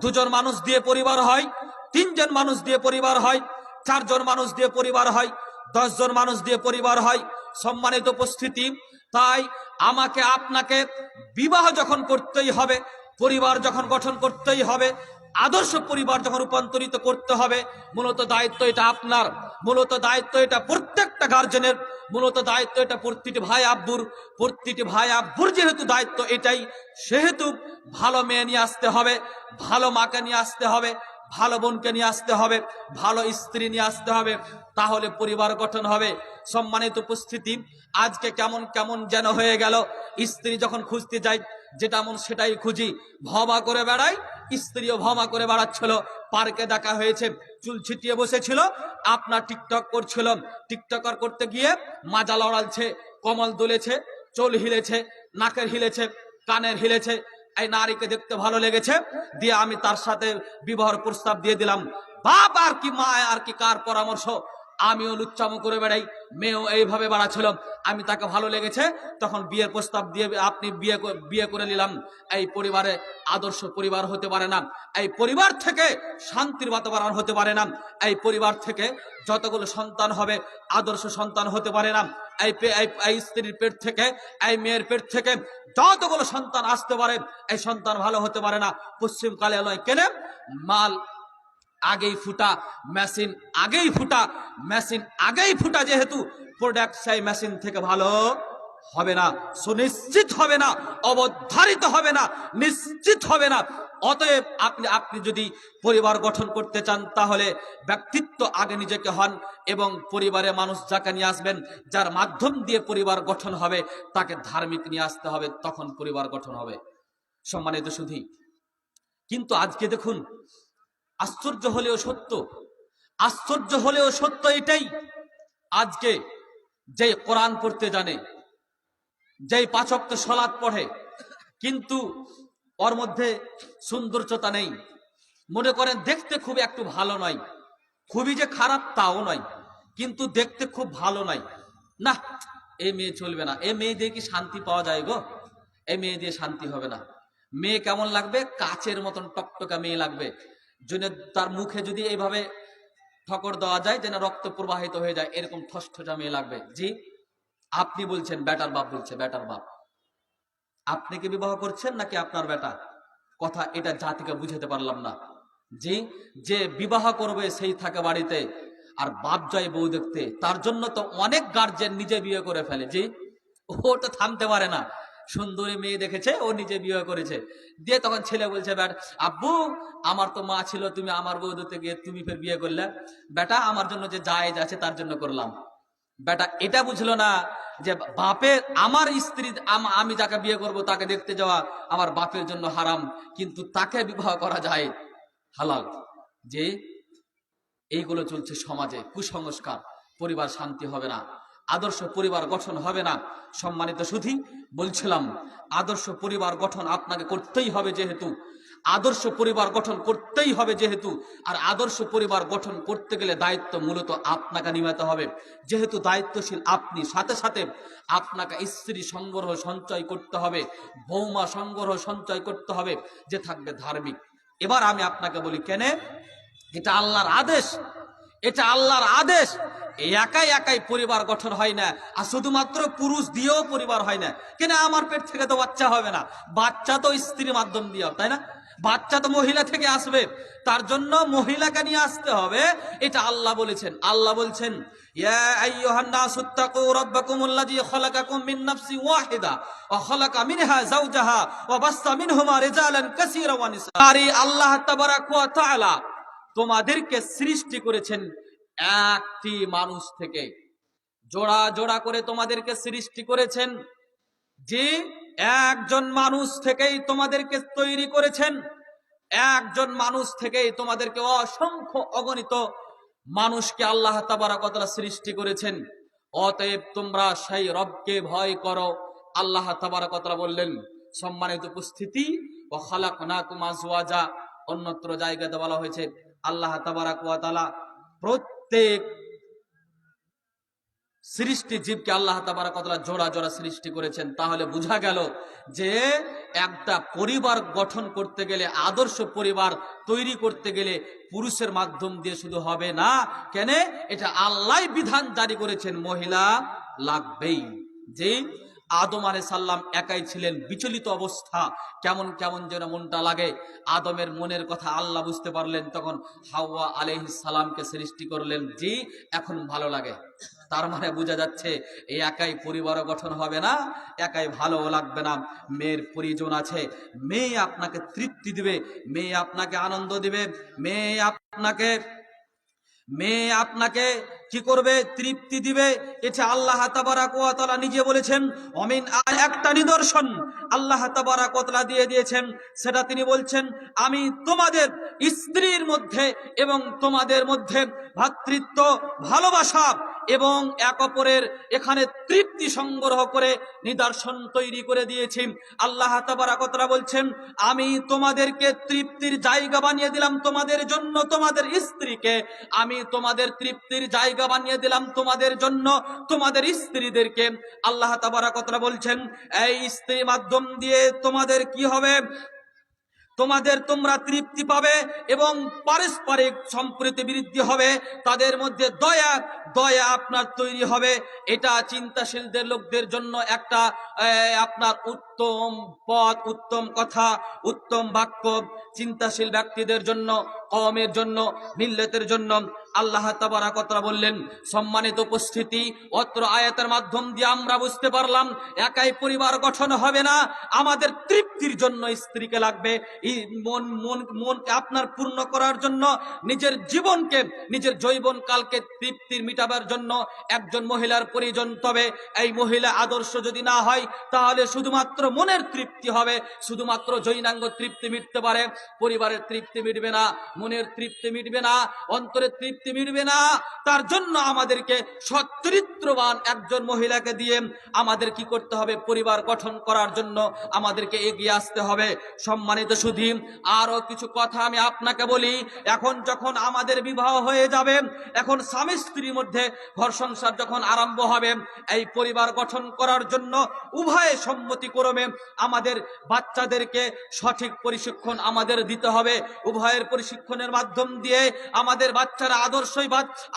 2 জন মানুষ দিয়ে পরিবার হয়, 3 জন মানুষ দিয়ে পরিবার হয়, 4 জন মানুষ দিয়ে পরিবার হয়, 10 জন মানুষ দিয়ে পরিবার হয়। সম্মানিত উপস্থিতি, তাই আমাকে আপনাকে বিবাহ যখন করতেই হবে, পরিবার যখন গঠন করতেই হবে, আদর্শ পরিবার যখন রূপান্তরিত করতে হবে, মূলত দায়িত্ব এটা আপনার, মূলত দায়িত্ব এটা প্রত্যেকটা গার্জেনের, মূলত দায়িত্ব এটা প্রতিটি ভাই আব্বুর যেহেতু দায়িত্ব এটাই, সেহেতু ভালো মেয়ে নিয়ে আসতে হবে, ভালো মাকে নিয়ে আসতে হবে, ভালো বোনকে নিয়ে আসতে হবে, ভালো স্ত্রী নিয়ে আসতে হবে, তাহলে পরিবার গঠন হবে। সম্মানিত উপস্থিতি, আজকে কেমন কেমন যেন হয়ে গেল। স্ত্রী যখন খুঁজতে যাই, যেটা মন সেটাই খুঁজি, ভবা করে বেড়াই, স্ত্রীও ভবা করে বেড়াচ্ছিল। পার্কে দেখা হয়েছে, চুল ছিটিয়ে বসেছিল, আপনার টিকটক করছিল, টিকটকার করতে গিয়ে মাজা লড়ালছে, কমল দুলেছে, চুল হিলেছে, নাকের হিলেছে, কানের হিলেছে, এই নারীকে দেখতে ভালো লেগেছে, দিয়ে আমি তার সাথে বিবাহের প্রস্তাব দিয়ে দিলাম। বাপ আর কি মা আর কি কার পরামর্শ, আমিও লুচ্চামো করে বেড়াই, মেয়েও এইভাবে বাড়াচ্ছিল, আমি তাকে ভালো লেগেছে, তখন বিয়ের প্রস্তাব দিয়ে আপনি বিয়ে করে নিলাম। এই পরিবারে আদর্শ পরিবার হতে পারে না, এই পরিবার থেকে শান্তির বাতাবরণ হতে পারে না, এই পরিবার থেকে যতগুলো সন্তান হবে আদর্শ সন্তান হতে পারে না। এই স্ত্রীর পেট থেকে, এই মেয়ের পেট থেকে যতগুলো সন্তান আসতে পারে, এই সন্তান ভালো হতে পারে না। পশ্চিমকালে নয়, কেন? মাল আগেই ফুটা, মেশিন আগেই ফুটা, মেশিন আগেই ফুটা, যেহেতু প্রোডাক্ট সেই মেশিন থেকে ভালো হবে না, সুনিশ্চিত হবে না, অবধারিত হবে না, নিশ্চিত হবে না। অতএব আপনি যদি পরিবার গঠন করতে চান, তাহলে ব্যক্তিত্ব আগে নিজেকে হন, এবং পরিবারে মানুষ যাকে নিয়ে আসবেন, যার মাধ্যম দিয়ে পরিবার গঠন হবে, তাকে ধার্মিক নিয়ে আসতে হবে, তখন পরিবার গঠন হবে। সম্মানিত সুধী, কিন্তু আজকে দেখুন, আশ্চর্য হলেও সত্য, আশ্চর্য হলেও সত্য এটাই, আজকে যে কোরআন পড়তে জানে, যেই 5 ওয়াক্ত সালাত পড়ে, কিন্তু ওর মধ্যে সৌন্দর্যতা নেই, মনে করেন দেখতে খুব একটু ভালো নয়, খুবই যে খারাপ তাও নয়, কিন্তু দেখতে খুব ভালো নয়, না এই মেয়ে চলবে না, এই মেয়ে দিয়ে কি শান্তি পাওয়া যায় গো? এই মেয়ে দিয়ে শান্তি হবে না। মেয়ে কেমন লাগবে? কাচের মতন টকটকা মেয়ে লাগবে। জন্য তার মুখে যদি এইভাবে ঠকর দেওয়া যায় যেন রক্ত প্রবাহিত হয়ে যায়, এরকম ঠসঠসা মেয়ে লাগবে। জি, আপনি বলছেন, বেটার বাপ বলছে, বেটার বাপ। আপনি কি বিবাহ করছেন নাকি আপনার বেটা? কথা এটা জাতিকে বুঝাতে পারলাম না। জি, যে বিবাহ করবে সেই থাকে বাড়িতে, আর বাপ যায় বউ দেখতে। তার জন্য তো অনেক গার্জেন নিজে বিয়ে করে ফেলে। জি, ও তো থামতে পারে না, সুন্দরী মেয়ে দেখেছে, ও নিজে বিয়ে করেছে। দিয়ে তখন ছেলে বলছে, আব্বু আমার তো মা ছিল, তুমি আমার বউ দেখতে গিয়ে তুমি ফের বিয়ে করলে। বেটা, আমার জন্য যে জায়েজ আছে তার জন্য করলাম। বেটা এটা বুঝলো না যে বাপের, আমার স্ত্রী, আমি যাকে বিয়ে করব তাকে দেখতে যাওয়া আমার বাপের জন্য হারাম, কিন্তু তাকে বিবাহ করা যায় হালাল। যে এইগুলো চলছে সমাজে, কুসংস্কার, পরিবার শান্তি হবে না, আদর্শ পরিবার গঠন হবে না। সম্মানিত সুধী, বলছিলাম আদর্শ পরিবার গঠন আপনাকে করতেই হবে, যেহেতু আদর্শ পরিবার গঠন করতেই হবে যেহেতু, আর আদর্শ পরিবার গঠন করতে গেলে দায়িত্ব মূলত আপনাকে নিভাতে হবে। যেহেতু দায়িত্বশীল আপনি, সাথে সাথে আপনাকে স্ত্রী সংগ্রহ সঞ্চয় করতে হবে, বৌমা সংগ্রহ সঞ্চয় করতে হবে, যে থাকবে ধার্মিক। এবার আমি আপনাকে বলি, কেন এটা আল্লাহর আদেশ, এটা আল্লাহর আদেশ। একাই একাই পরিবার গঠন হয় না, আর শুধুমাত্র পুরুষ দিয়েও পরিবার হয় না। কেন? আমার পেট থেকে তো বাচ্চা হবে না, বাচ্চা তো স্ত্রীর মাধ্যম দিয়ে, তাই না? বাচ্চা তো মহিলা থেকে আসবে, তার জন্য মহিলাকে নিয়ে আসতে হবে। এটা আল্লাহ বলেছেন। আল্লাহ বলছেন, ইয়া আইয়ুহান নাসু তাকু রাব্বাকুমুল্লাযী খালাকাকুম মিন নাফসিন ওয়াহিদা ওয়া খালাকা মিনহা যাওজাহা ওয়া বাসসা মিনহুমা রিজালান কাসীরা ওয়া নিসা। আল্লাহ তাবারাক ওয়া তাআলা তোমাদেরকে সৃষ্টি করেছেন একটি মানুষ থেকে, জোড়া জোড়া করে তোমাদেরকে সৃষ্টি করেছেন। যে একজন মানুষ থেকেই তোমাদেরকে তৈরি করেছেন, একজন মানুষ থেকেই তোমাদেরকে অসংখ্য অগণিত মানুষকে আল্লাহ তাবারাক ওয়া তাআলা সৃষ্টি করেছেন। অতএব তোমরা সেই রবকে ভয় করো। আল্লাহ তাবারাক ওয়া তাআলা বললেন, সম্মানিত উপস্থিতি, ওয়া খালাকনাকুম আজওয়াজা, অন্যত্র জায়গাতে বলা হয়েছে আল্লাহ তাবারাক ওয়া তাআলা প্রত্যেক সৃষ্টি জীবকে আল্লাহ তাবারাক ওয়া তাআলা জোড়া জোড়া সৃষ্টি করেছেন। তাহলে বোঝা গেল যে একটা পরিবার গঠন করতে গেলে, আদর্শ পরিবার তৈরি করতে গেলে পুরুষের মাধ্যম দিয়ে শুধু হবে না। কেন? এটা আল্লাহ বিধান জারি করেছেন, মহিলা লাগবেই। যে আদম আলাইহিস সালাম একাই ছিলেন, বিচলিত অবস্থা, কেমন কেমন যেন মনটা লাগে। আদমের মনের কথা আল্লাহ বুঝতে পারলেন, তখন হাওয়া আলাইহিস সালামকে সৃষ্টি করলেন। জি, এখন ভালো লাগে। তার মানে বোঝা যাচ্ছে এই একাই পরিবার গঠন হবে না, একাই ভালো লাগবে না। মেয়ের প্রয়োজন আছে, মেয়ে আপনাকে তৃপ্তি দিবে, মেয়ে আপনাকে আনন্দ দিবে, মেয়ে আপনাকে কি করবে? তৃপ্তি দিবে। এটা আল্লাহ তাবারাক ওয়া তাআলা নিজে বলেছেন। অমিন, একটা নিদর্শন আল্লাহ তাবারাক ওয়া তাআলা দিয়ে দিয়েছেন, সেটা তিনি বলছেন, আমি তোমাদের স্ত্রীর মধ্যে এবং তোমাদের মধ্যে ভ্রাতৃত্ব, ভালোবাসা এবং এক অপরের এখানে তৃপ্তি সংগ্রহ করে নিদর্শন তৈরি করে দিয়েছি। আল্লাহ তাবারাক ওয়া তাআলা বলছেন, আমি তোমাদেরকে তৃপ্তির জায়গা বানিয়ে দিলাম তোমাদের জন্য, তোমাদের স্ত্রীকে আমি তোমাদের তৃপ্তির জায়গা বানিয়ে দিলাম তোমাদের জন্য, তোমাদের স্ত্রীদেরকে। আল্লাহ তাবারাক ওয়া তাআলা বলছেন, এই স্ত্রীর মাধ্যম দিয়ে তোমাদের কি হবে? তোমরা তৃপ্তি পাবে এবং পারস্পরিক সম্প্রীতি বৃদ্ধি হবে, তাদের মধ্যে দয়া আপনার তৈরি হবে। এটা চিন্তাশীলদের লোকদের জন্য একটা আপনার উত্তম পথ, উত্তম কথা, উত্তম বাক্য। চিন্তাশীল ব্যক্তিদের জন্য, কওমের জন্য, মিল্লাতের জন্য আল্লাহ তাবারাক ওয়া তাআলা বললেন। সম্মানিত উপস্থিতি, অত্র আয়াতের মাধ্যম দিয়ে আমরা বুঝতে পারলাম একাই পরিবার গঠন হবে না, আমাদের তৃপ্তির জন্য স্ত্রীকে লাগবে। মন আপনার পূর্ণ করার জন্য, নিজের জীবনকে, নিজের যৌবন কালকে তৃপ্তির মিটাবার জন্য একজন মহিলার প্রয়োজন। তবে এই মহিলা আদর্শ যদি না হয়, তাহলে শুধুমাত্র মনের তৃপ্তি হবে, শুধুমাত্র যৌনাঙ্গ তৃপ্তি মিটতে পারে, পরিবারের তৃপ্তি মিটবে না, মনের তৃপ্তি মিটবে না, অন্তরের তৃপ্তি মিটবে না। তার জন্য আমাদেরকে সচ্চরিত্রবান একজন মহিলাকে দিয়ে আমাদের কি করতে হবে? পরিবার গঠন করার জন্য আমাদেরকে এগিয়ে আসতে হবে। সম্মানিত সুধী, আরো কিছু কথা আমি আপনাকে বলি। এখন যখন আমাদের বিবাহ হয়ে যাবে, এখন স্বামী স্ত্রীর মধ্যে ঘর সংসার যখন আরম্ভ হবে, এই পরিবার গঠন করার জন্য উভয়ে সম্মতিক্রমে আমাদের বাচ্চাদেরকে সঠিক প্রশিক্ষণ আমাদের দিতে হবে। উভয়ের প্রশিক্ষণের মাধ্যম দিয়ে আমাদের বাচ্চারা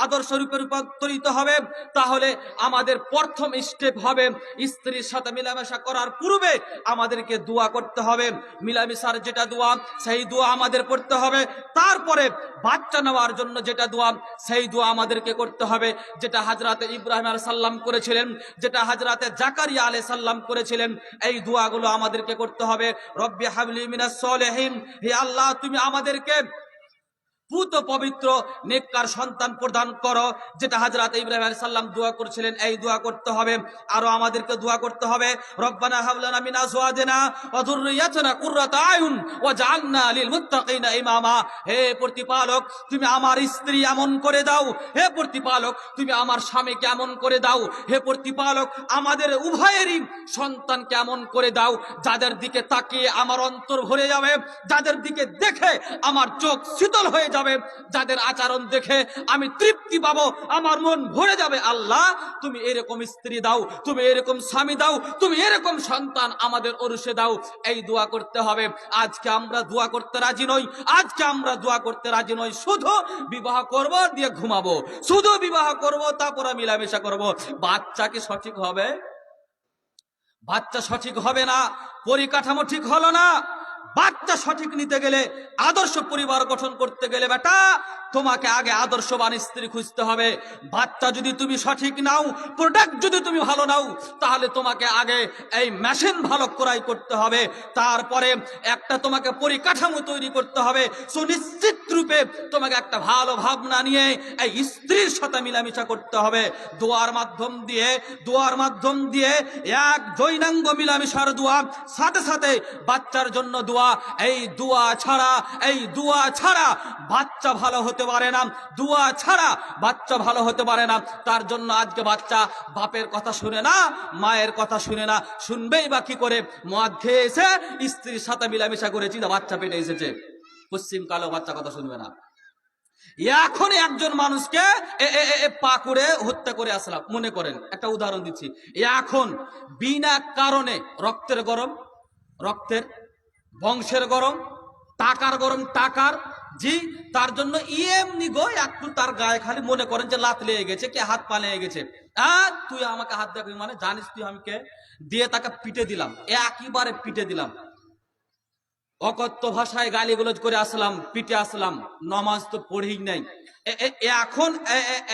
আদর্শ রূপে রূপান্তরিত হবে, তাহলে আমাদের প্রথম স্টেপ হবে স্ত্রীর সাথে মিলামেশা করার পূর্বে আমাদেরকে দোয়া করতে হবে। মিলামেশার যেটা দোয়া সেই দোয়া আমাদের পড়তে হবে। তারপরে বাচ্চা নেওয়ার জন্য যেটা দোয়া সেই দোয়া আমাদেরকে করতে হবে, যেটা হযরতে ইব্রাহিম আলাইহিস সালাম করেছিলেন, যেটা হযরতে জাকারিয়া আলাইহিস সালাম করেছিলেন। এই দোয়াগুলো আমাদেরকে করতে হবে। রব্বি হাবলি মিনাস সলিহিন, হে আল্লাহ তুমি আমাদেরকে পুত পবিত্র নেককার সন্তান প্রদান করো, যেটা হযরত ইব্রাহিম আলাইহিস সালাম দোয়া করেছিলেন। এই দোয়া করতে হবে। আরো আমাদেরকে দোয়া করতে হবে, রব্বানা হাবলানা মিন আজওয়াজিনা ওয়া যুররিয়াতিনা কুররাতা আয়ুন ওয়াজআলনা লিল মুত্তাকিনা ইমামা। হে প্রতিপালক তুমি আমার স্ত্রী এমন করে দাও, হে প্রতিপালক তুমি আমার স্বামীকে এমন করে দাও, হে প্রতিপালক আমাদের উভয়েরই সন্তানকে এমন করে দাও যাদের দিকে তাকিয়ে আমার অন্তর ভরে যাবে, যাদের দিকে দেখে আমার চোখ শীতল হয়ে যাবে, যাদের আচরণ দেখে আমি তৃপ্তি পাবো, আমার মন ভরে যাবে। আল্লাহ তুমি এরকম স্ত্রী দাও, তুমি এরকম স্বামী দাও, তুমি এরকম সন্তান আমাদের ওরসে দাও। এই দোয়া করতে হবে। আজকে আমরা দোয়া করতে রাজি নই, আজকে আমরা দোয়া করতে রাজি নই। শুধু বিবাহ করব দিয়ে ঘুমাবো, শুধু বিবাহ করব তারপরে মিলামেশা করব। বাচ্চা কি সঠিক হবে? বাচ্চা সঠিক হবে না। পরিকাঠামো ঠিক হলো না। বাচ্চা সঠিক নিতে গেলে, আদর্শ পরিবার গঠন করতে গেলে বেটা তোমাকে আগে আদর্শবান স্ত্রী খুঁজতে হবে। বাচ্চা যদি তুমি সঠিক নাও, প্রোডাক্ট যদি তুমি ভালো নাও, তাহলে তোমাকে আগে এই মেশিন ভালো ক্রয় করতে হবে। তারপরে একটা তোমাকে পরিকাঠামো তৈরি করতে হবে। সুনিশ্চিত রূপে তোমাকে একটা ভালো ভাবনা নিয়ে এই স্ত্রীর সাথে মিলামিশা করতে হবে। দোয়ার মাধ্যম দিয়ে এক জৈনাঙ্গ মিলামিশার দোয়া, সাথে সাথে বাচ্চার জন্য দোয়া। এই দোয়া ছাড়া বাচ্চা ভালো হতে পারে না, দোয়া ছাড়া বাচ্চা ভালো হতে পারে না। তার জন্য আজকে বাচ্চা বাপের কথা শুনে না, মায়ের কথা শুনে না, শুনবেই বা কি করে? মদ খেয়ে এসে স্ত্রীর সাথে মিলামিশা করেছি, বাচ্চা পেটে এসেছে, পশ্চিম কালো বাচ্চা কথা শুনবে না। এখন একজন মানুষকে পাকুড়ে হত্যা করে আসলাম, মনে করেন একটা উদাহরণ দিচ্ছি। এখন বিনা কারণে রক্তের গরম, বংশের গরম, টাকার গরম, জি তার জন্য এমনি গো একটু তার গায়ে খালি মনে করেন যে লাত লেগে গেছে, কে হাত পা লেগে গেছে, তুই আমাকে হাত দেখবি মানে জানিস তুই আমি কে, দিয়ে তাকে পিটে দিলাম, একেবারে পিটে দিলাম, অকথ্য ভাষায় গালিগুলোজ করে আসলাম, পিটে আসলাম, নামাজ তো পড়েই নাই। এখন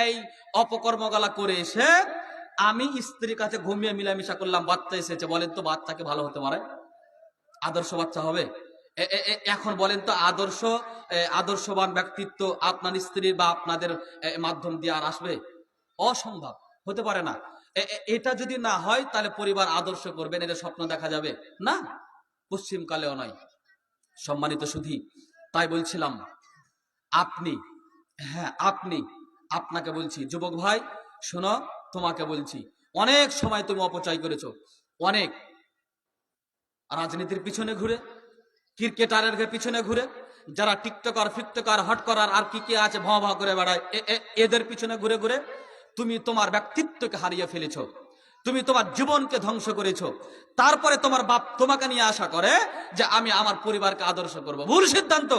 এই অপকর্মগুলা করে এসে আমি স্ত্রীর কাছে ঘুমিয়ে মিলামিশা করলাম, বাচ্চা এসেছে। বলেন তো বাচ্চাকে ভালো হতে পারে? আদর্শ বাচ্চা হবে? এখন বলেন তো আদর্শবান ব্যক্তিত্ব আপনার স্ত্রীর বা আপনাদের মাধ্যম দিয়ে আর আসবে? অসম্ভব, হতে পারে না। এটা যদি না হয় তাহলে পরিবার আদর্শ করবেন, এদের স্বপ্ন দেখা যাবে না, পশ্চিমকালেও নয়। সম্মানিত সুধী, তাই বলছিলাম আপনাকে বলছি, যুবক ভাই শোনো, তোমাকে বলছি, অনেক সময় তুমি অপচয় করেছো, অনেক রাজনীতির পিছনে ঘুরে, ক্রিকেটারের পিছনে ঘুরে, যারা টিকটকার হট করার আর কি আছে ভাঁ করে বেড়ায়, এদের পিছনে ঘুরে ঘুরে তুমি তোমার ব্যক্তিত্বকে হারিয়ে ফেলেছো, তুমি তোমার জীবনকে ধ্বংস করেছো। তারপরে তোমার বাপ তোমাকে নিয়ে আশা করে যে আমি আমার পরিবারকে আদর্শ করব। ভুল সিদ্ধান্ত।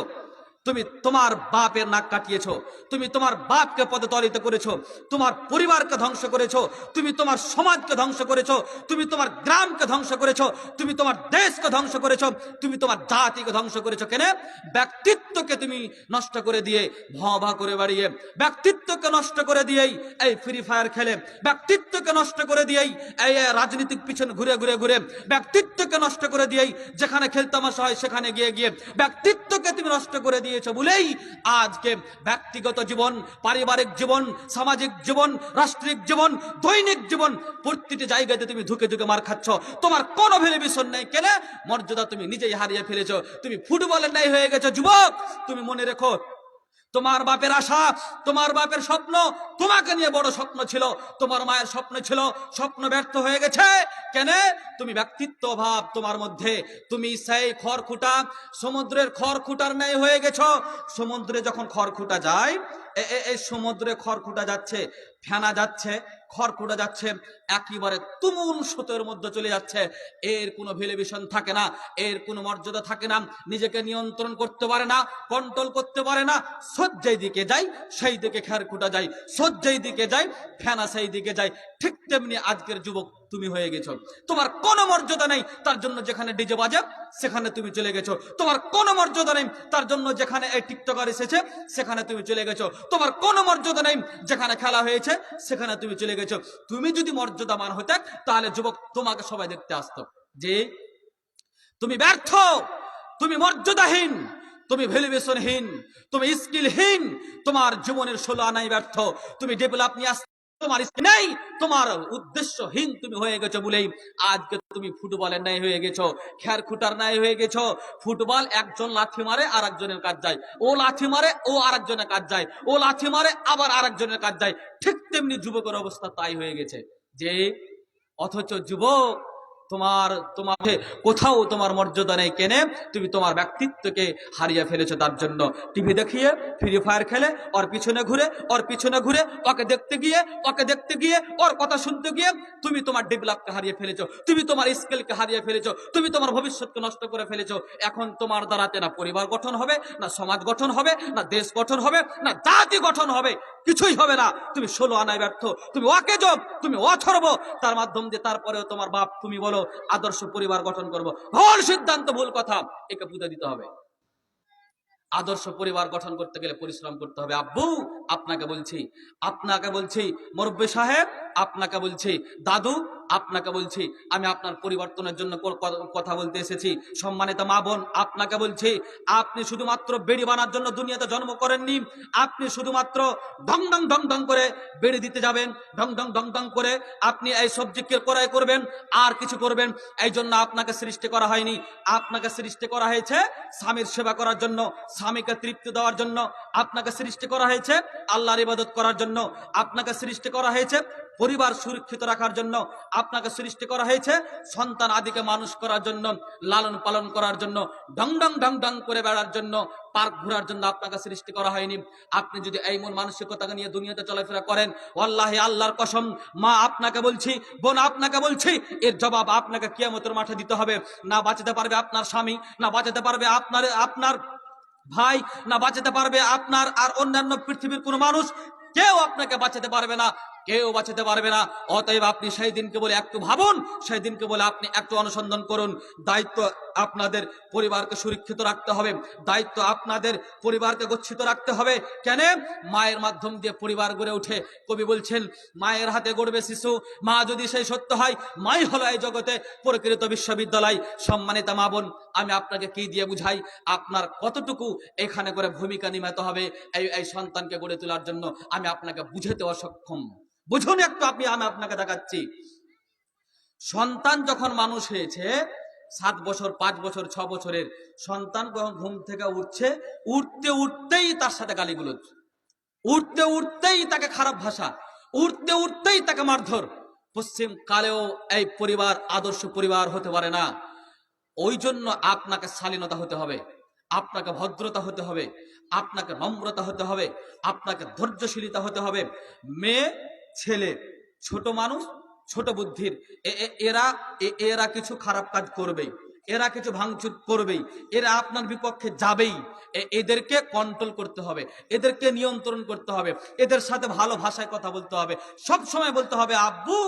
তুমি তোমার বাপের নাক কাটিয়েছো, তুমি তোমার বাপকে পদতলিত করেছো, তোমার পরিবারকে ধ্বংস করেছো, তুমি তোমার সমাজকে ধ্বংস করেছো, তুমি তোমার গ্রামকে ধ্বংস করেছো, তুমি তোমার দেশকে ধ্বংস করেছো, তুমি তোমার জাতিকে ধ্বংস করেছো। কেন? ব্যক্তিত্বকে তুমি নষ্ট করে দিয়ে ভা করে বাড়িয়ে, ব্যক্তিত্বকে নষ্ট করে দিয়েই এই ফ্রি ফায়ার খেলে, ব্যক্তিত্বকে নষ্ট করে দিয়েই এই রাজনীতিক পিছনে ঘুরে ঘুরে ঘুরে, ব্যক্তিত্বকে নষ্ট করে দিয়েই যেখানে খেলতামাশা হয় সেখানে গিয়ে গিয়ে ব্যক্তিত্বকে তুমি নষ্ট করে দিয়েছো বলেই আজকে ব্যক্তিগত জীবন, পারিবারিক জীবন, সামাজিক জীবন, রাষ্ট্রিক জীবন, দৈনিক জীবন, প্রতিটি জায়গাতে তুমি ধুকে ধুকে মার খাচ্ছ। তোমার কোনো ভ্যালুয়েশন নেই। কেন? মর্যাদা তুমি নিজেই হারিয়ে ফেলেছো। তুমি ফুটবলের ন্যায় হয়ে গেছো। যুবক, তুমি মনে রেখো, তোমার বাপের আশা, তোমার বাপের স্বপ্ন, তোমাকে নিয়ে বড় স্বপ্ন ছিল, তোমার মায়ের স্বপ্ন ছিল, স্বপ্ন ব্যর্থ হয়ে গেছে। কেন? তুমি ব্যক্তিত্ব অভাব তোমার মধ্যে, তুমি সেই খড়খুটা, সমুদ্রের খড়খুটার ন্যায় হয়ে গেছো। সমুদ্রে যখন খড়খুটা যায়, এই সমুদ্রে খড়খুটা যাচ্ছে, ফেনা যাচ্ছে, খড়খুটা যাচ্ছে, একেবারে তুমুল স্রোতের মধ্যে চলে যাচ্ছে, এর কোনো ভ্যালুয়েশন থাকে না, এর কোনো মর্যাদা থাকে না, নিজেকে নিয়ন্ত্রণ করতে পারে না, কন্ট্রোল করতে পারে না। স্রোত যেই দিকে যায় সেই দিকে খেরখুটা যায়, স্রোত যেই দিকে যায় ফেনা সেই দিকে যায়। ঠিক তেমনি আজকের যুবক তুমি হয়ে গেছো, তোমার কোনো মর্যাদা নেই, তার জন্য যেখানে ডিজে বাজে সেখানে তুমি চলে গেছো। তোমার কোনো মর্যাদা নেই, তার জন্য যেখানে এই টিকটকার এসেছে সেখানে তুমি চলে গেছো। তোমার কোনো মর্যাদা নেই, যেখানে খেলা হয়েছে সেখানে তুমি চলে গেছো। তুমি যদি মর্যাদামান হতে তাহলে যুবক তোমাকে সবাই দেখতে আসতো। যে তুমি ব্যর্থ, তুমি মর্যাদাহীন, তুমি ভ্যালুয়েশনহীন, তুমি স্কিলহীন, তোমার জীবনের 16 আনাই ব্যর্থ, তুমি ডেভেলপ নিয়ে আসতে তোমার নেই, তোমার উদ্দেশ্যহীন তুমি হয়ে গেছো বলেই আজকে তুমি ফুটবলের ন্যায় হয়ে গেছো, খেরখুটার ন্যায় হয়ে গেছো। ফুটবল একজন লাথি মারে আর একজনের কাজ যায়, ও লাথি মারে ও আরেকজনের কাজ যায়, ও লাথি মারে আবার আরেকজনের কাজ যায়। ঠিক তেমনি যুবকের অবস্থা তাই হয়ে গেছে। যে অথচ যুবক তোমাকে কোথাও তোমার মর্যাদা নেই, কেনে তুমি তোমার ব্যক্তিত্বকে হারিয়ে ফেলেছো। তার জন্য টিভি দেখিয়ে ফ্রি ফায়ার খেলে ওর পিছনে ঘুরে ওকে দেখতে গিয়ে ওর কথা শুনতে গিয়ে তুমি তোমার ডেভেলপকে হারিয়ে ফেলেছো, তুমি তোমার স্কিলকে হারিয়ে ফেলেছো, তুমি তোমার ভবিষ্যৎকে নষ্ট করে ফেলেছো। এখন তোমার দ্বারাতে না পরিবার গঠন হবে, না সমাজ গঠন হবে, না দেশ গঠন হবে, না জাতি গঠন হবে, কিছুই হবে না। তুমি 16 আনায় ব্যর্থ, তুমি অকেজব, তুমি অথর্ব। তার মাধ্যম দিয়ে তারপরেও তোমার বাপ তুমি বলো আদর্শ পরিবার গঠন করব, ভুল সিদ্ধান্ত, ভুল কথা, একে বুঝে দিতে হবে। আদর্শ পরিবার গঠন করতে গেলে পরিশ্রম করতে হবে। আব্বু আপনাকে বলছি মুরব্বি সাহেব, আপনাকে বলছি দাদু, আপনাকে বলছি, আমি আপনার পরিবর্তনের জন্য কথা বলতে এসেছি। সম্মানিত মা বোন, আপনাকে বলছি, আপনি শুধুমাত্র বেড়ি বানার জন্য দুনিয়াতে জন্ম করেননি। আপনি শুধুমাত্র ঢং ঢং ঢং ঢং করে বেড়ি দিতে যাবেন, ঢং ঢং ঢং ঢং করে আপনি এই সবজি ক্রয় করবেন আর কিছু করবেন, এই জন্য আপনাকে সৃষ্টি করা হয়নি। আপনাকে সৃষ্টি করা হয়েছে স্বামীর সেবা করার জন্য, স্বামীকে তৃপ্তি দেওয়ার জন্য। আপনাকে সৃষ্টি করা হয়েছে আল্লাহর ইবাদত করার জন্য। আপনাকে সৃষ্টি করা হয়েছে পরিবার সুরক্ষিত রাখার জন্য। আপনাকে সৃষ্টি করা হয়েছে সন্তান আদিকে মানুষ করার জন্য, লালন পালন করার জন্য, ডং ডং ডং ডং করে বেড়ার জন্য, পার্ক ঘোরার জন্য আপনাকে সৃষ্টি করা হয়নি। আপনি যদি এই মন মানসিকতাকে নিয়ে দুনিয়াতে চলাফেরা করেন, ওয়াল্লাহি আল্লাহর কসম, মা আপনাকে বলছি, বোন আপনাকে বলছি, এর জবাব আপনাকে কিয়ামতের মাঠে দিতে হবে। না বাঁচাতে পারবে আপনার স্বামী, না বাঁচাতে পারবে আপনার ভাই, না বাঁচাতে পারবে আপনার আর অন্যান্য পৃথিবীর কোনো মানুষ, কেউ আপনাকে বাঁচাতে পারবে না, কেউ বাঁচাতে পারবে না। অতএব আপনি সেই দিনকে বলে একটু ভাবুন, সেই দিনকে বলে আপনি একটু অনুসন্ধান করুন। দায়িত্ব আপনাদের পরিবারকে সুরক্ষিত রাখতে হবে, দায়িত্ব আপনাদের পরিবারকে গচ্ছিত রাখতে হবে। কেন? মায়ের মাধ্যম দিয়ে পরিবার গড়ে ওঠে। কবি বলছেন, মায়ের হাতে গড়বে শিশু, মা যদি সেই সত্য হয়, মাই হলো এই জগতে প্রকৃত বিশ্ববিদ্যালয়। সম্মানিত মা বোন, আমি আপনাকে কি দিয়ে বুঝাই, আপনার কতটুকু এখানে করে ভূমিকা নির্মাতে হবে এই সন্তানকে গড়ে তোলার জন্য, আমি আপনাকে বুঝাতে অসক্ষম। বুঝুন একটু, আমি আপনাকে দেখাচ্ছি। সন্তান যখন মানুষ হয়েছে, 7 বছর 5 বছর 6 বছরের সন্তান যখন ঘুম থেকে উঠতে উঠতেই তার সাথে গালিগুলোজ, উঠতে উঠতেই তাকে খারাপ ভাষা, উঠতে উঠতেই তাকে মারধর। পশ্চিম কালেও এই পরিবার আদর্শ পরিবার হতে পারে না। ওই জন্য আপনাকে শালীনতা হতে হবে, আপনাকে ভদ্রতা হতে হবে, আপনাকে নম্রতা হতে হবে, আপনাকে ধৈর্যশীলতা হতে হবে। মেয়ে ছেলে ছোট মানুষ, ছোট বুদ্ধির, এরা কিছু খারাপ কাজ করবেই, এরা কিছু ভাঙচুর করবেই, এরা আপনার বিপক্ষে যাবেই। এদেরকে কন্ট্রোল করতে হবে, এদেরকে নিয়ন্ত্রণ করতে হবে, এদের সাথে ভালো ভাষায় কথা বলতে হবে, সব সময় বলতে হবে আব্বু।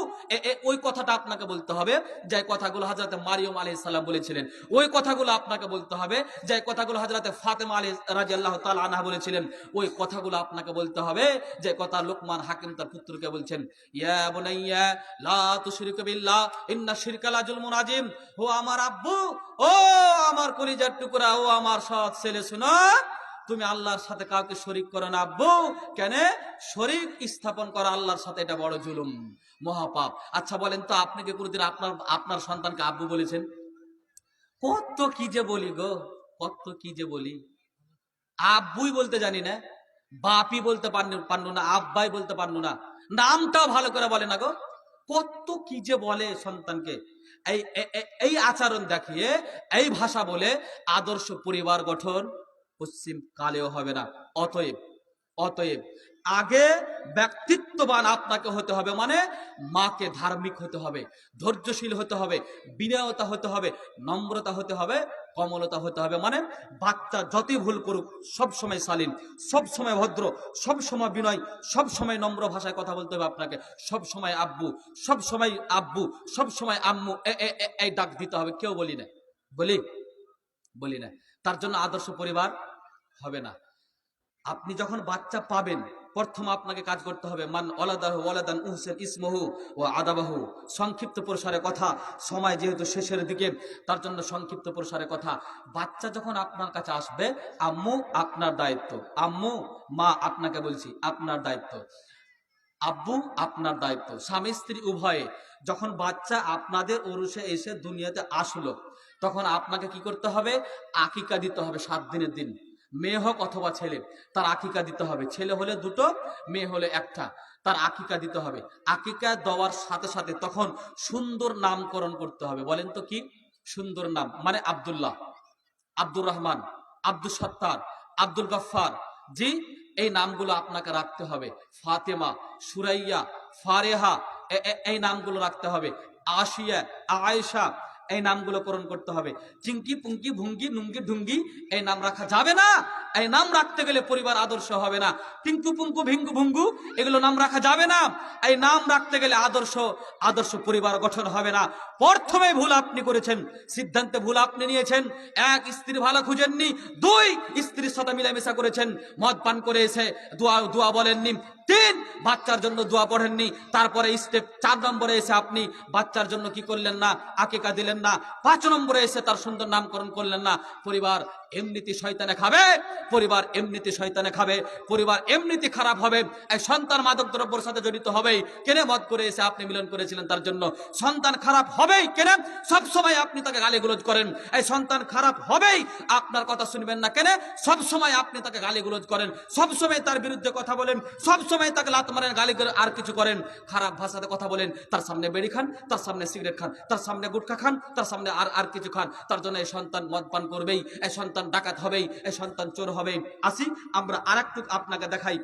ওই কথাটা আপনাকে বলতে হবে যে কথাগুলো হযরত মারিয়ম আলাইহিস সালাম বলেছিলেন, ওই কথাগুলো আপনাকে বলতে হবে যে কথাগুলো হযরত ফাতেমা রাদিয়াল্লাহু তাআলা আনহা বলেছিলেন, ওই কথাগুলো আপনাকে বলতে হবে যে কথা লোকমান হাকিম তার পুত্রকে বলছেন, ইয়া বুনাইয়া লা তুশরিক বিল্লাহ ইন্না শিরকা লা যুলমুন আযীম। ও আমার আব্বু, ও আমার কলিজার টুকরা, ও আমার সৎ ছেলে, শোনো, তুমি আল্লাহর সাথে কাউকে শরীক করো না আব্বু। কেন? শরীক স্থাপন করা আল্লাহর সাথে এটা বড় জুলুম, মহাপাপ। আচ্ছা বলেন তো, আপনি কি কোনোদিন আপনার সন্তানকে আব্বু বলেছেন? কত কি যে বলি গো, কত কি যে বলি। আব্বুই বলতে জানি না, বাপই বলতে পারলো না, আব্বাই বলতে পারলো না, নামটাও ভালো করে বলে না গো। কত কি যে বলে সন্তানকে। এই আচরণ দেখিয়ে, এই ভাষা বলে আদর্শ পরিবার গঠন পশ্চিম কালেও হবে না। অতএব অতএব আগে ব্যক্তিত্ববান আপনাকে হতে হবে, মানে মাকে ধার্মিক হতে হবে, ধৈর্যশীল হতে হবে, বিনয়তা হতে হবে, নম্রতা হতে হবে, কমলতা হতে হবে। মানে বাচ্চা যতই ভুল করুক সব সময় শালীন, সব সময় ভদ্র, সব সময় বিনয়, সব সময় নম্র ভাষায় কথা বলতে হবে আপনাকে। সব সময় আব্বু, সব সময় আব্বু, সব সময় আম্মু এই ডাক দিতে হবে। কেউ বলি না, বলি না। তার জন্য আদর্শ পরিবার হবে না। আপনি যখন বাচ্চা পাবেন, প্রথম আপনাকে কাজ করতে হবে মান ওয়ালাদাহু ওয়ালাদান উহসিন ইসমহু ওয়া আদাবাহু। সংক্ষিপ্ত প্রসারে কথা, সময় যেহেতু শেষের দিকে, তার জন্য সংক্ষিপ্ত প্রসারে কথা। বাচ্চা যখন আপনার কাছে আসবে, আম্মু আপনার দায়িত্ব, আম্মু মা আপনাকে বলছি আপনার দায়িত্ব, আব্বু আপনার দায়িত্ব। স্বামী স্ত্রী উভয়ে যখন বাচ্চা আপনাদের ওরসে এসে দুনিয়াতে আসলো, তখন আপনাকে কি করতে হবে? আকিকা দিতে হবে 7 দিনের দিন। মেয়ে হোক অথবা ছেলে, তার আকিকা দিতে হবে। ছেলে হলে 2টো, মেয়ে হলে 1টা, তার আকিকা দিতে হবে। আকিকা দেওয়ার সাথে সাথে তখন সুন্দর নামকরণ করতে হবে। বলেন তো কি সুন্দর নাম? মানে আব্দুল্লাহ, আব্দুর রহমান, আব্দুল সত্তার, আব্দুল গফফার, জি এই নামগুলো আপনাকে রাখতে হবে। ফাতেমা, সুরাইয়া, ফারেহা, এই নামগুলো রাখতে হবে। আশিয়া, আয়েশা, এই নামগুলো করণ করতে হবে। চিঙ্কি, পুঙ্কি, ভুঙ্গি, নুঙ্গি, ঢুঙ্গি এই নাম রাখা যাবে না। এই নাম রাখতে গেলে পরিবার আদর্শ হবে না। টিঙ্কু, পুঙ্কু, ভিঙ্গু, ভুঙ্গু এগুলো নাম রাখা যাবে না। এই নাম রাখতে গেলে আদর্শ পরিবার গঠন হবে না। প্রথমে ভুল আপনি করেছেন, সিদ্ধান্তে ভুল আপনি নিয়েছেন। 1 স্ত্রী ভালো খুঁজেননি, 2 স্ত্রীর সাথে মিলামেশা করেছেন, মদ পান করে এসে দোয়া বলেননি, 3 বাচ্চার জন্য দোয়া পড়েননি। তারপরে স্টেপ 4 নম্বরে এসে আপনি বাচ্চার জন্য কি করলেন না? আকিকা দিলেন না। 5 নম্বরে এসে তার সুন্দর নামকরণ করলেন না। পরিবার এমনিতে শয়তানে খাবে, পরিবার এমনিতে শয়তানে খাবে, পরিবার এমনিতে খারাপ হবে। এই সন্তান মাদক দ্রব্যের সাথে জড়িত হবেই। কেনে মদ করে এসে আপনি মিলন করেছিলেন, তার জন্য সন্তান খারাপ হবেই। কেনে সব সময় আপনি তাকে গালিগুলোজ করেন, এই সন্তান খারাপ হবেই। আপনার কথা শুনবেন না কেনে সব সময় আপনি তাকে গালিগুলোজ করেন, সব সময় তার বিরুদ্ধে কথা বলেন, সব সময় তাকে লাত মারেন, গালি করে আর কিছু করেন, খারাপ ভাষাতে কথা বলেন। তার সামনে বেড়ি খান, তার সামনে সিগারেট খান, তার সামনে গুটখা খান, তার সামনে আর কিছু খান। তার জন্য এই সন্তান মদ পান করবেই, এই সন্তান ডাকাত হবেই, এই সন্তান চোর হবেই। আসি আমরা আরেকটু আপনাকে দেখাই।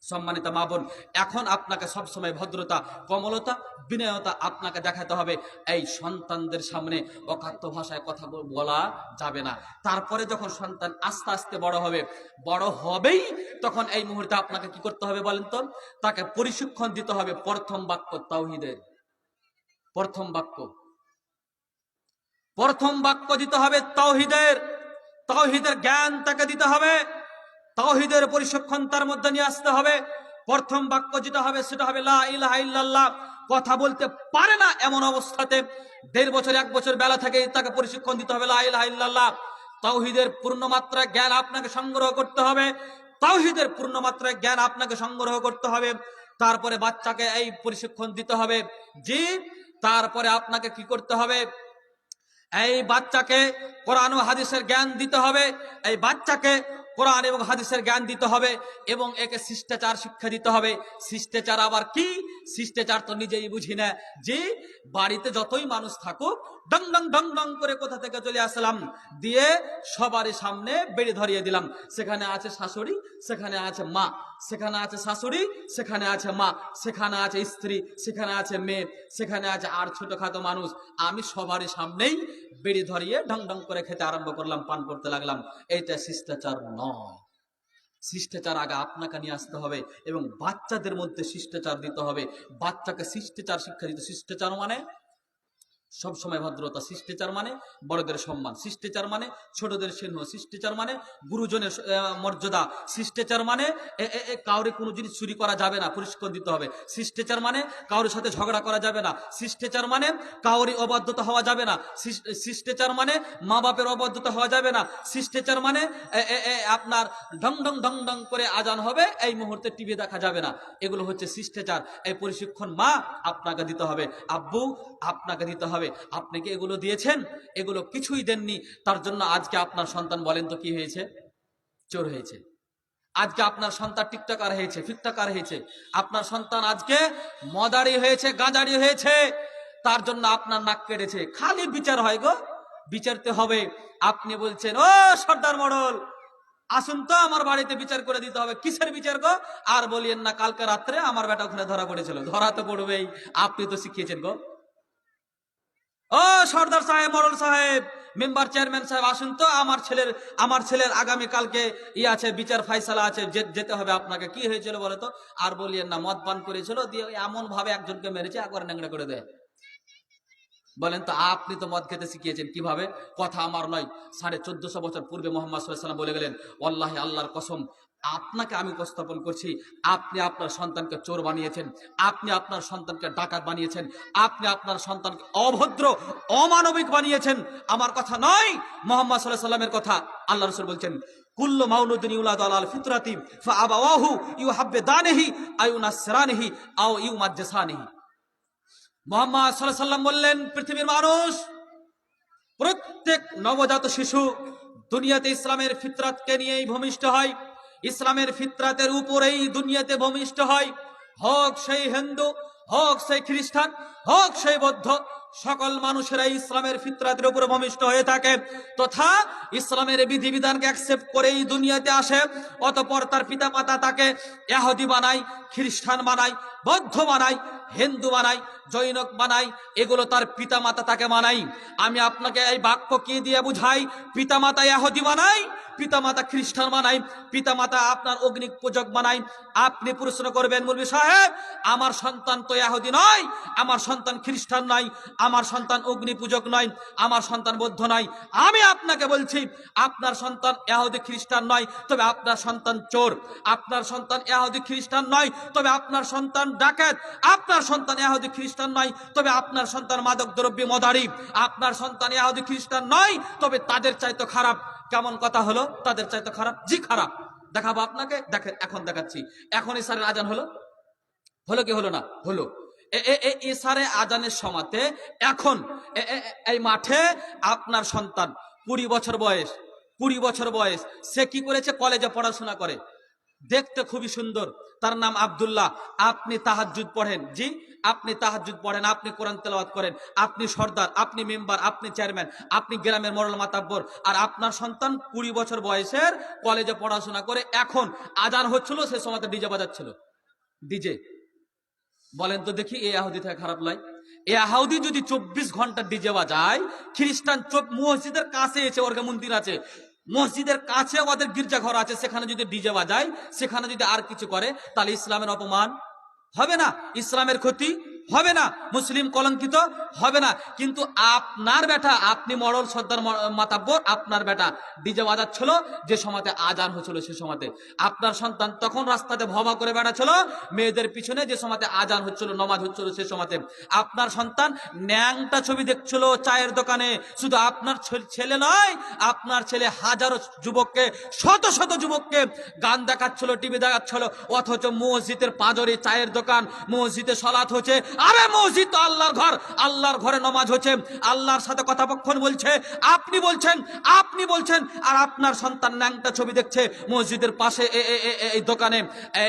সম্মানিত মা বোন, এখন আপনাকে সবসময় ভদ্রতা, কমলতা, বিনয়তা আপনাকে দেখাতে হবে। এই সন্তানদের সামনে অকাত্য ভাষায় কথা বলা যাবে না। তারপরে যখন সন্তান আস্তে আস্তে বড় হবেই, তখন এই মুহূর্তে আপনাকে কি করতে হবে বলেন তো? তাকে পরিশিক্ষণ দিতে হবে। প্রথম বাক্য তাওহীদের, প্রথম বাক্য দিতে হবে তাওহীদের জ্ঞান তাকে দিতে হবে, তাওহীদের পরিশিক্ষণ তার মধ্যে নিয়ে আসতে হবে। প্রথম বাক্য যেটা হবে সেটা হবে লা ইলাহা ইল্লাল্লাহ। কথা বলতে পারে না এমন অবস্থাতে 1.5 বছর 1 বছর বেলা থেকে তাকে প্রশিক্ষণ দিতে হবে লা ইলাহা ইল্লাল্লাহ। তাওহীদের পূর্ণমাত্রায় জ্ঞান আপনাকে সংগ্রহ করতে হবে, তাওহীদের পূর্ণমাত্রায় জ্ঞান আপনাকে সংগ্রহ করতে হবে। তারপরে বাচ্চাকে এই প্রশিক্ষণ দিতে হবে। জি, তারপরে আপনাকে কি করতে হবে? এই বাচ্চাকে কোরআন ও হাদিসের জ্ঞান দিতে হবে, এই বাচ্চাকে কোরআন এবং হাদিসের জ্ঞান দিতে হবে, এবং একে শিষ্টাচার শিক্ষা দিতে হবে। শিষ্টাচার আবার কি? শিষ্টাচার তো নিজেই বুঝি না। যে বাড়িতে যতই মানুষ থাকুক, ডং ডং ডং ডং করে কোথা থেকে চলে আসলাম, দিয়ে সবারই সামনে বেড়ে ধরিয়ে দিলাম। সেখানে আছে শাশুড়ি, সেখানে আছে মা, সেখানে আছে শাশুড়ি, সেখানে আছে মা, সেখানে আছে স্ত্রী, সেখানে আছে মেয়ে, সেখানে আছে আর ছোটখাটো মানুষ। আমি সবারই সামনেই বেড়ে ধরিয়ে ঢং ঢং করে খেতে আরম্ভ করলাম, পান করতে লাগলাম। এইটা শিষ্টাচার নয়। শিষ্টাচার আগে আপনাকে নিয়ে আসতে হবে এবং বাচ্চাদের মধ্যে শিষ্টাচার দিতে হবে। বাচ্চাকে শিষ্টাচার শিক্ষা দিতে। শিষ্টাচার মানে সবসময় ভদ্রতা, শিষ্টাচার মানে বড়দের সম্মান, শিষ্টাচার মানে ছোটদের স্নেহ, শিষ্টাচার মানে গুরুজনের মর্যাদা, শিষ্টাচার মানে কাউরে কোনো জিনিস চুরি করা যাবে না, পরিষ্কার দিতে হবে। শিষ্টাচার মানে কাউরের সাথে ঝগড়া করা যাবে না। শিষ্টাচার মানে কাউরি অবাধ্যতা হওয়া যাবে না। শিষ্টাচার মানে মা বাপের অবাধ্যতা হওয়া যাবে না। শিষ্টাচার মানে আপনার ঢং ঢং ঢং ঢং করে আজান হবে, এই মুহূর্তে টিভি দেখা যাবে না। এগুলো হচ্ছে শিষ্টাচার। এই প্রশিক্ষণ মা আপনাকে দিতে হবে, আব্বু আপনাকে দিতে হবে। আপনি কি এগুলো দিয়েছেন? এগুলো কিছুই দেননি। তার জন্য আজকে আপনার সন্তান বলেন তো কি হয়েছে? চোর হয়েছে। আজকে আপনার সন্তান টিকটকার হয়েছে, ফিকটকার হয়েছে। আপনার সন্তান আজকে মদারি হয়েছে, গাঁজারি হয়েছে। তার জন্য আপনার নাক কেটেছে। খালি বিচার হয় গো, বিচারতে হবে। আপনি বলছেন ও সর্দার মডল, আসুন তো আমার বাড়িতে বিচার করে দিতে হবে। কিসের বিচার গো? আর বলিয়েন না, কালকে রাত্রে আমার বেটা ওখানে ধরা পড়েছিল। ধরা তো পড়বেই, আপনি তো শিখিয়েছেন গো। ও সর্দার সাহেব, মরল সাহেব, মেম্বার চেয়ারম্যান সাহেব, আসুন তো আমার ছেলের আগামী কালকে আছে, বিচার ফাইসালা আছে, যেতে হবে আপনাকে। কি হয়েছিল বলে তো? আর বলিয়েন না, মদ পান করেছিল, দিয়ে এমন ভাবে একজনকে মেরেছে, একবার ন্যাংরা করে দেয়। বলেন তো, আপনি তো মদ খেতে শিখিয়েছেন কিভাবে? কথা আমার নয়, 1450 বছর পূর্বে মোহাম্মদ সাল্লাল্লাহু আলাইহি ওয়াসাল্লাম বলে গেলেন, ওয়াল্লাহি আল্লাহর কসম, আপনাকে আমি উপস্থাপন করছি, আপনি আপনার সন্তানকে চোর বানিয়েছেন, আপনি আপনার সন্তানকে ডাকাত বানিয়েছেন, আপনি আপনার সন্তানকে অভদ্র অমানবিক বানিয়েছেন। আমার কথা নয়, মোহাম্মদ সাল্লাল্লাহু আলাইহি ওয়াসাল্লামের কথা। আল্লাহ রাসূল বলছেন, কুল্লু মাউলুদিন ইউলাদু আলাল ফিতরাতি ফাআবাওয়াহু ইউহাব্বিদানিহি আও ইউনাসসিরানিহি আও ইউমাজ্জিসানিহি। মুহাম্মদ সাল্লাল্লাহু আলাইহি ওয়াসাল্লাম বললেন, পৃথিবীর মানুষ, প্রত্যেক নবজাত শিশু দুনিয়াতে ইসলামের ফিতরাতকে নিয়েই ভূমিষ্ঠ হয়, ইসলামের ফিতরাতের উপরেই দুনিয়াতে ভূমিষ্ঠ হয়। হোক সেই হিন্দু, হোক সেই খ্রিস্টান, হোক সেই বৌদ্ধ, সকল মানুষেরাই ইসলামের ফিতরাতের উপরে ভূমিষ্ঠ হয়ে থাকে, তথা ইসলামের বিধিবিধানকে অ্যাকসেপ্ট করেই দুনিয়াতে আসে। অতঃপর তার পিতামাতা তাকে ইহুদি বানায়, খ্রিস্টান বানায়, বৌদ্ধ বানায়, হিন্দু বানায়, জৈনক বানায়, এগুলো তার পিতামাতা তাকে বানায়। আমি আপনাকে এই বাক্য কি দিয়ে বুঝাই? পিতামাতা ইহুদি বানায়, পিতামাতা খ্রিস্টান বানায়, পিতামাতা আপনার অগ্নি পূজক বানায়। আপনি প্রশ্ন করবেন, মৌলভী সাহেব, আমার সন্তান তো ইহুদি নয়, আমার সন্তান খ্রিস্টান নয়, আমার সন্তান অগ্নি পূজক নয়, আমার সন্তান বৌদ্ধ নয়। আমি আপনাকে বলছি, আপনার সন্তান ইহুদি খ্রিস্টান নয়, তবে আপনার সন্তান চোর। আপনার সন্তান ইহুদি খ্রিস্টান নয়, তবে আপনার সন্তান ডাকাত। আপনার সন্তান ইহুদি খ্রিস্টান নয়, তবে আপনার সন্তান মাদক দ্রব্য মদারি। আপনার সন্তান ইহুদি খ্রিস্টান নয়, তবে তাদের চাইতে খারাপ। কেমন কথা হলো? তাদের চাইতে খারাপ? জি খারাপ। দেখাবো আপনাকে, দেখেন, এখন দেখাচ্ছি। এখন ইশারের আজান হলো, হলো কি হলো না? হলো। ইশারে আজানের সময়তে এখন এই মাঠে আপনার সন্তান 20 বছর বয়স, 20 বছর বয়স, সে কি করেছে? কলেজে পড়াশোনা করে, দেখতে খুবই সুন্দর, তার নাম আব্দুল্লাহ। আপনি তাহাজ্জুদ পড়েন, জি আপনি তাহাজ্জুদ পড়েন, আপনি কোরআন তেলাওয়াত করেন, আপনি সর্দার, আপনি মেম্বার, আপনি চেয়ারম্যান, আপনি গ্রামের মোড়ল মাতাব্বর, আর আপনার সন্তান 20 বছর বয়সের, কলেজে পড়াশোনা করে, এখন আজান হচ্ছিল, সে সময় ডিজে বাজাচ্ছিল। ডিজে, বলেন তো দেখি, এই ইহুদি থেকে খারাপ লাই? এই ইহুদি যদি 24 ঘন্টা ডিজে বাজায়, খ্রিস্টান মসজিদের কাছে এসে, ওর মন্দির আছে, মসজিদের কাছে ওদের গির্জাঘর আছে, সেখানে যদি ডিজে বাজায়, সেখানে যদি আর কিছু করে, তাহলে ইসলামের অপমান হবে না? ইসলামের ক্ষতি হবে না? মুসলিম কলঙ্কিত হবে না? কিন্তু আপনার বেটা, আপনি মরল সর্দার মাতাব্বর, আপনার বেটা ডিজে বাজাচ্ছিল যে সময়তে আজান হচ্ছিল, সে সময়তে আপনার সন্তান তখন রাস্তাতে ভবা করে বেড়াচ্ছিল মেয়েদের পিছনে, যে সময়তে আজান হচ্ছিল, নমাজ হচ্ছিল, সে সময়তে আপনার সন্তান ন্যাংটা ছবি দেখছিল চায়ের দোকানে। শুধু আপনার ছেলে নয়, আপনার ছেলে হাজারো যুবককে, শত শত যুবককে গান দেখাচ্ছিল, টিভি দেখাচ্ছিল, অথচ মসজিদের পাঁজরে চায়ের দোকান, মসজিদে সালাত হচ্ছে। আরে মসজিদ তো আল্লাহর ঘর, আল্লাহর ঘরে নামাজ হচ্ছে, আল্লাহর সাথে কথোপকথন বলছে, আপনি বলছেন, আর আপনার সন্তান ন্যাংটা ছবি দেখছে মসজিদের পাশে, এই দোকানে,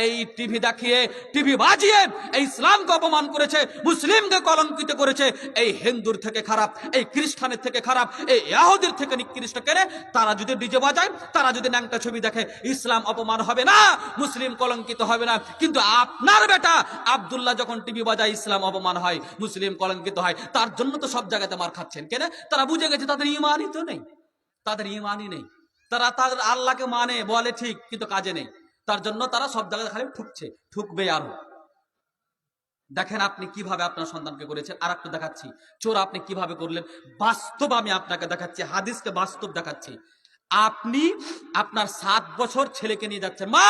এই টিভি দেখিয়ে, টিভি বাজিয়ে এই ইসলামকে অপমান করেছে, মুসলিমকে কলঙ্কিত করেছে। এই হিন্দুর থেকে খারাপ, এই খ্রিস্টানের থেকে খারাপ, এই ইহুদির থেকে নিকৃষ্ট। কেন? তারা যদি ডিজে বাজায়, তারা যদি ন্যাংটা ছবি দেখে, ইসলাম অপমান হবে না, মুসলিম কলঙ্কিত হবে না। কিন্তু আপনার বেটা আব্দুল্লাহ যখন টিভি বাজায়, ইসলাম অপমান হয়, মুসলিম কলঙ্কিত হয়। তার জন্য তো সব জায়গাতে মার খাচ্ছেন। কেন? তারা বুঝে গেছে তাদের ইমানই তো নেই, তাদের ইমানই নেই। তারা তাদের আল্লাহকে মানে, বলে ঠিক, কিন্তু কাজে নেই। তার জন্য তারা সব জায়গায় খালি ঠুকছে, ঠুকবে আরো। দেখেন আপনি কিভাবে আপনার সন্তানকে করেছেন। আর একটু দেখাচ্ছি, চোর আপনি কিভাবে করলেন, বাস্তব আমি আপনাকে দেখাচ্ছি, হাদিসকে বাস্তব দেখাচ্ছি। আপনি আপনার 7 বছর ছেলেকে নিয়ে যাচ্ছেন, মা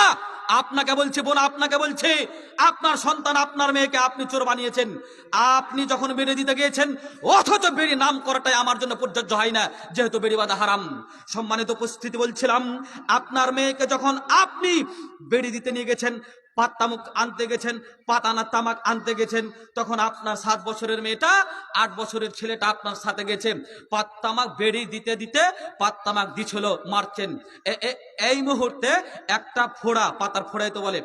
আপনাকে বলছে, বোন আপনাকে বলছে, আপনার সন্তান, আপনার মেয়েকে আপনি চোর বানিয়েছেন। আপনি যখন বেড়ে দিতে গিয়েছেন, অথচ বেড়ি নাম করাটাই আমার জন্য প্রযোজ্য হয় না, যেহেতু বেড়ি বাঁধা হারাম। সম্মানিত উপস্থিতি, বলছিলাম, আপনার মেয়েকে যখন আপনি বেড়ি দিতে নিয়ে গেছেন, পাতামুখ আনতে গেছেন, পাতানা তামাক আনতে গেছেন, তখন আপনার 7 বছরের মেয়েটা, 8 বছরের ছেলেটা আপনার সাথে গেছে, পাতামাক বেড়ি দিতে দিতে পাতামাক দিছিল, মারছেন। এই মুহূর্তে একটা ফোড়া, পাতার ফোড়াই তো বলে,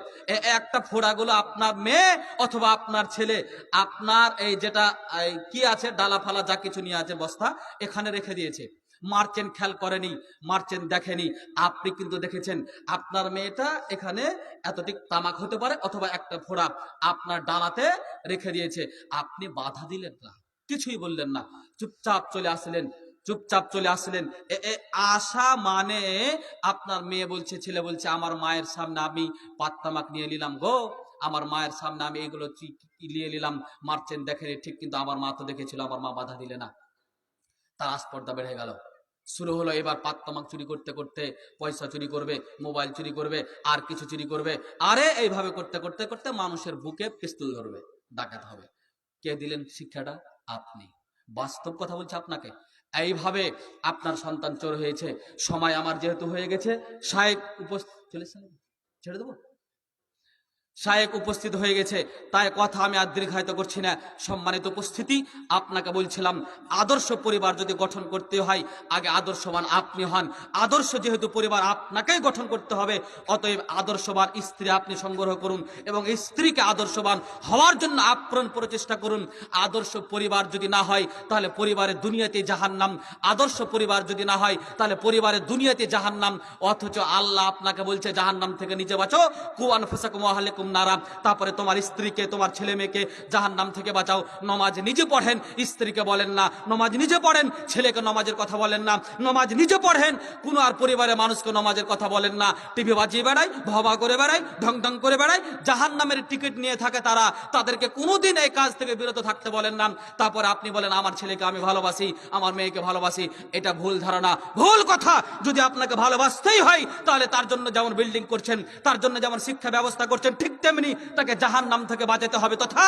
একটা ফোড়াগুলো আপনার মেয়ে অথবা আপনার ছেলে, আপনার এই যেটা কি আছে, ডালা ফালা যা কিছু নিয়ে আছে, বস্তা, এখানে রেখে দিয়েছে। মার্চেন্ট খেয়াল করেনি, মার্চেন্ট দেখেনি, আপনি কিন্তু দেখেছেন। আপনার মেয়েটা এখানে এতটিক তামাক হতে পারে অথবা একটা ফোড়া আপনার ডালাতে রেখে দিয়েছে, আপনি বাধা দিলেন না, কিছুই বললেন না, চুপচাপ চলে আসলেন, চুপচাপ চলে আসলেন। আশা মানে আপনার মেয়ে বলছে, ছেলে বলছে, আমার মায়ের সামনে আমি পাত্তামাক নিয়ে নিলাম গো, আমার মায়ের সামনে আমি এগুলো নিয়ে নিলাম, মার্চেন্ট দেখেনি ঠিক, কিন্তু আমার মা তো দেখেছিল, আমার মা বাধা দিলে না। তার আস্পর্ধা বেড়ে গেল। শুরু হলো এবার পাত্তামাক চুরি করতে করতে পয়সা চুরি করবে, মোবাইল চুরি করবে, আর কিছু চুরি করবে। আরে এইভাবে করতে করতে করতে মানুষের বুকে পিস্তল ধরবে, ডাকাত হবে। কে দিলেন শিক্ষাটা? আপনি। বাস্তব কথা বলছে আপনাকে। এইভাবে আপনার সন্তান চোর হয়েছে। সময় আমার যেহেতু হয়ে গেছে, শায়েক উপস্থিত, ছেড়ে দেবো, শায়েক উপস্থিত হয়ে গেছে, তাই কথা আমি আর দীর্ঘায়িত করছি না। সম্মানিত উপস্থিতি, আপনাকে বলছিলাম আদর্শ পরিবার যদি গঠন করতে হয়, আগে আদর্শবান আপনি হন। আদর্শ যেহেতু পরিবার আপনাকেই গঠন করতে হবে, অতএব আদর্শবান স্ত্রী আপনি সংগ্রহ করুন এবং স্ত্রীকে আদর্শবান হওয়ার জন্য আপ্রাণ প্রচেষ্টা করুন। আদর্শ পরিবার যদি না হয় তাহলে পরিবারের দুনিয়াতে জাহান্নাম, আদর্শ পরিবার যদি না হয় তাহলে পরিবারের দুনিয়াতে জাহান্নাম। অথচ আল্লাহ আপনাকে বলছে জাহান্নাম থেকে নিজে বাঁচো, কু আনফুসাকুম ওয়া আহলিকুম নারা। তারপরে তোমার স্ত্রীকে, তোমার ছেলে মেয়েকে জাহান্নাম থেকে বাঁচাও। নমাজ নিজে পড়েন, স্ত্রীকে বলেন না নমাজ নিজে পড়েন, ছেলেকে নমাজের কথা বলেন না, নমাজ নিজে পড়েন। কোন আর পরিবারের মানুষকে নমাজের কথা বলেন না। টিভি বাজিয়ে বেড়ায়, ভবা করে বেড়ায়, ঢং ঢং করে বেড়ায়, জাহান্নামের টিকিট নিয়ে থাকে তারা, তাদেরকে কোনোদিন এই কাজ থেকে বিরত থাকতে বলেন না। তারপরে আপনি বলেন আমার ছেলেকে আমি ভালোবাসি, আমার মেয়েকে ভালোবাসি। এটা ভুল ধারণা, ভুল কথা। যদি আপনাকে ভালোবাসতেই হয় তাহলে তার জন্য যেমন বিল্ডিং করছেন, তার জন্য যেমন শিক্ষা ব্যবস্থা করছেন, ঠিক তেমনি তাকে জাহান্নাম থেকে বাঁচাতে হবে, তথা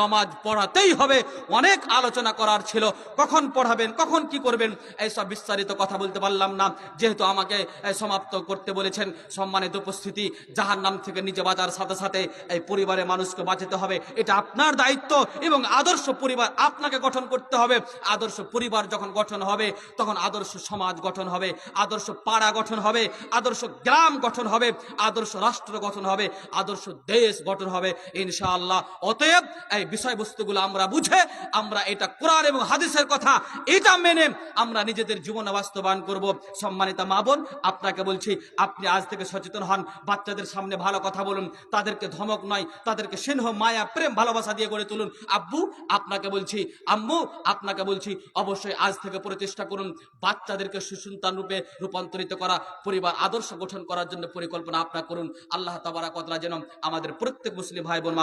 নমাজ পড়াতেই হবে। অনেক আলোচনা করার ছিল, কখন পড়াবেন, কখন কি করবেন, এইসব বিস্তারিত কথা বলতে পারলাম না, যেহেতু আমাকে সমাপ্ত করতে বলেছেন। সম্মানিত উপস্থিতি, জাহান্নাম থেকে নিজে বাঁচার সাথে সাথে এই পরিবারের মানুষকে বাঁচাতে হবে, এটা আপনার দায়িত্ব। এবং আদর্শ পরিবার আপনাকে গঠন করতে হবে। আদর্শ পরিবার যখন গঠন হবে তখন আদর্শ সমাজ গঠন হবে, আদর্শ পাড়া গঠন হবে, আদর্শ গ্রাম গঠন হবে, আদর্শ রাষ্ট্র গঠন হবে, আদর্শ দেশ গঠন হবে ইনশাআল্লাহ। অতএব এই বিষয়বস্তুগুলো আমরা বুঝে, আমরা এটা কোরআন এবং হাদিসের কথা এটা মেনে আমরা নিজেদের জীবনে বাস্তবায়ন করব। সম্মানিত মা বোন, আপনাকে বলছি আপনি আজ থেকে সচেতন হন। বাচ্চাদের সামনে ভালো কথা বলুন, তাদেরকে ধমক নয়, তাদেরকে স্নেহ মায়া প্রেম ভালোবাসা দিয়ে গড়ে তুলুন। আব্বু আপনাকে বলছি, আম্মু আপনাকে বলছি, অবশ্যই আজ থেকে প্রচেষ্টা করুন বাচ্চাদেরকে সুসন্তান রূপে রূপান্তরিত করা, পরিবার আদর্শ গঠন করার জন্য পরিকল্পনা আপনারা করুন। আল্লাহ তাবারাক ওয়া তাআলা যেন আমাদের প্রত্যেক মুসলিম ভাই বোন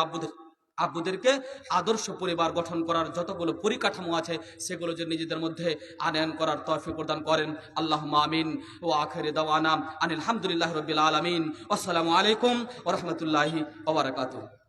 আব্বুদেরকে আদর্শ পরিবার গঠন করার যতগুলো পরিকাঠামো আছে সেগুলো যে নিজেদের মধ্যে আনয়ন করার তৌফিক প্রদান করেন। আল্লাহুম্মা আমিন। ওয়া আখিরু দাওয়ানা আনিল হামদুলিল্লাহি রাব্বিল আলামিন। আসসালামু আলাইকুম ওয়া রাহমাতুল্লাহি ওয়া বারাকাতুহু।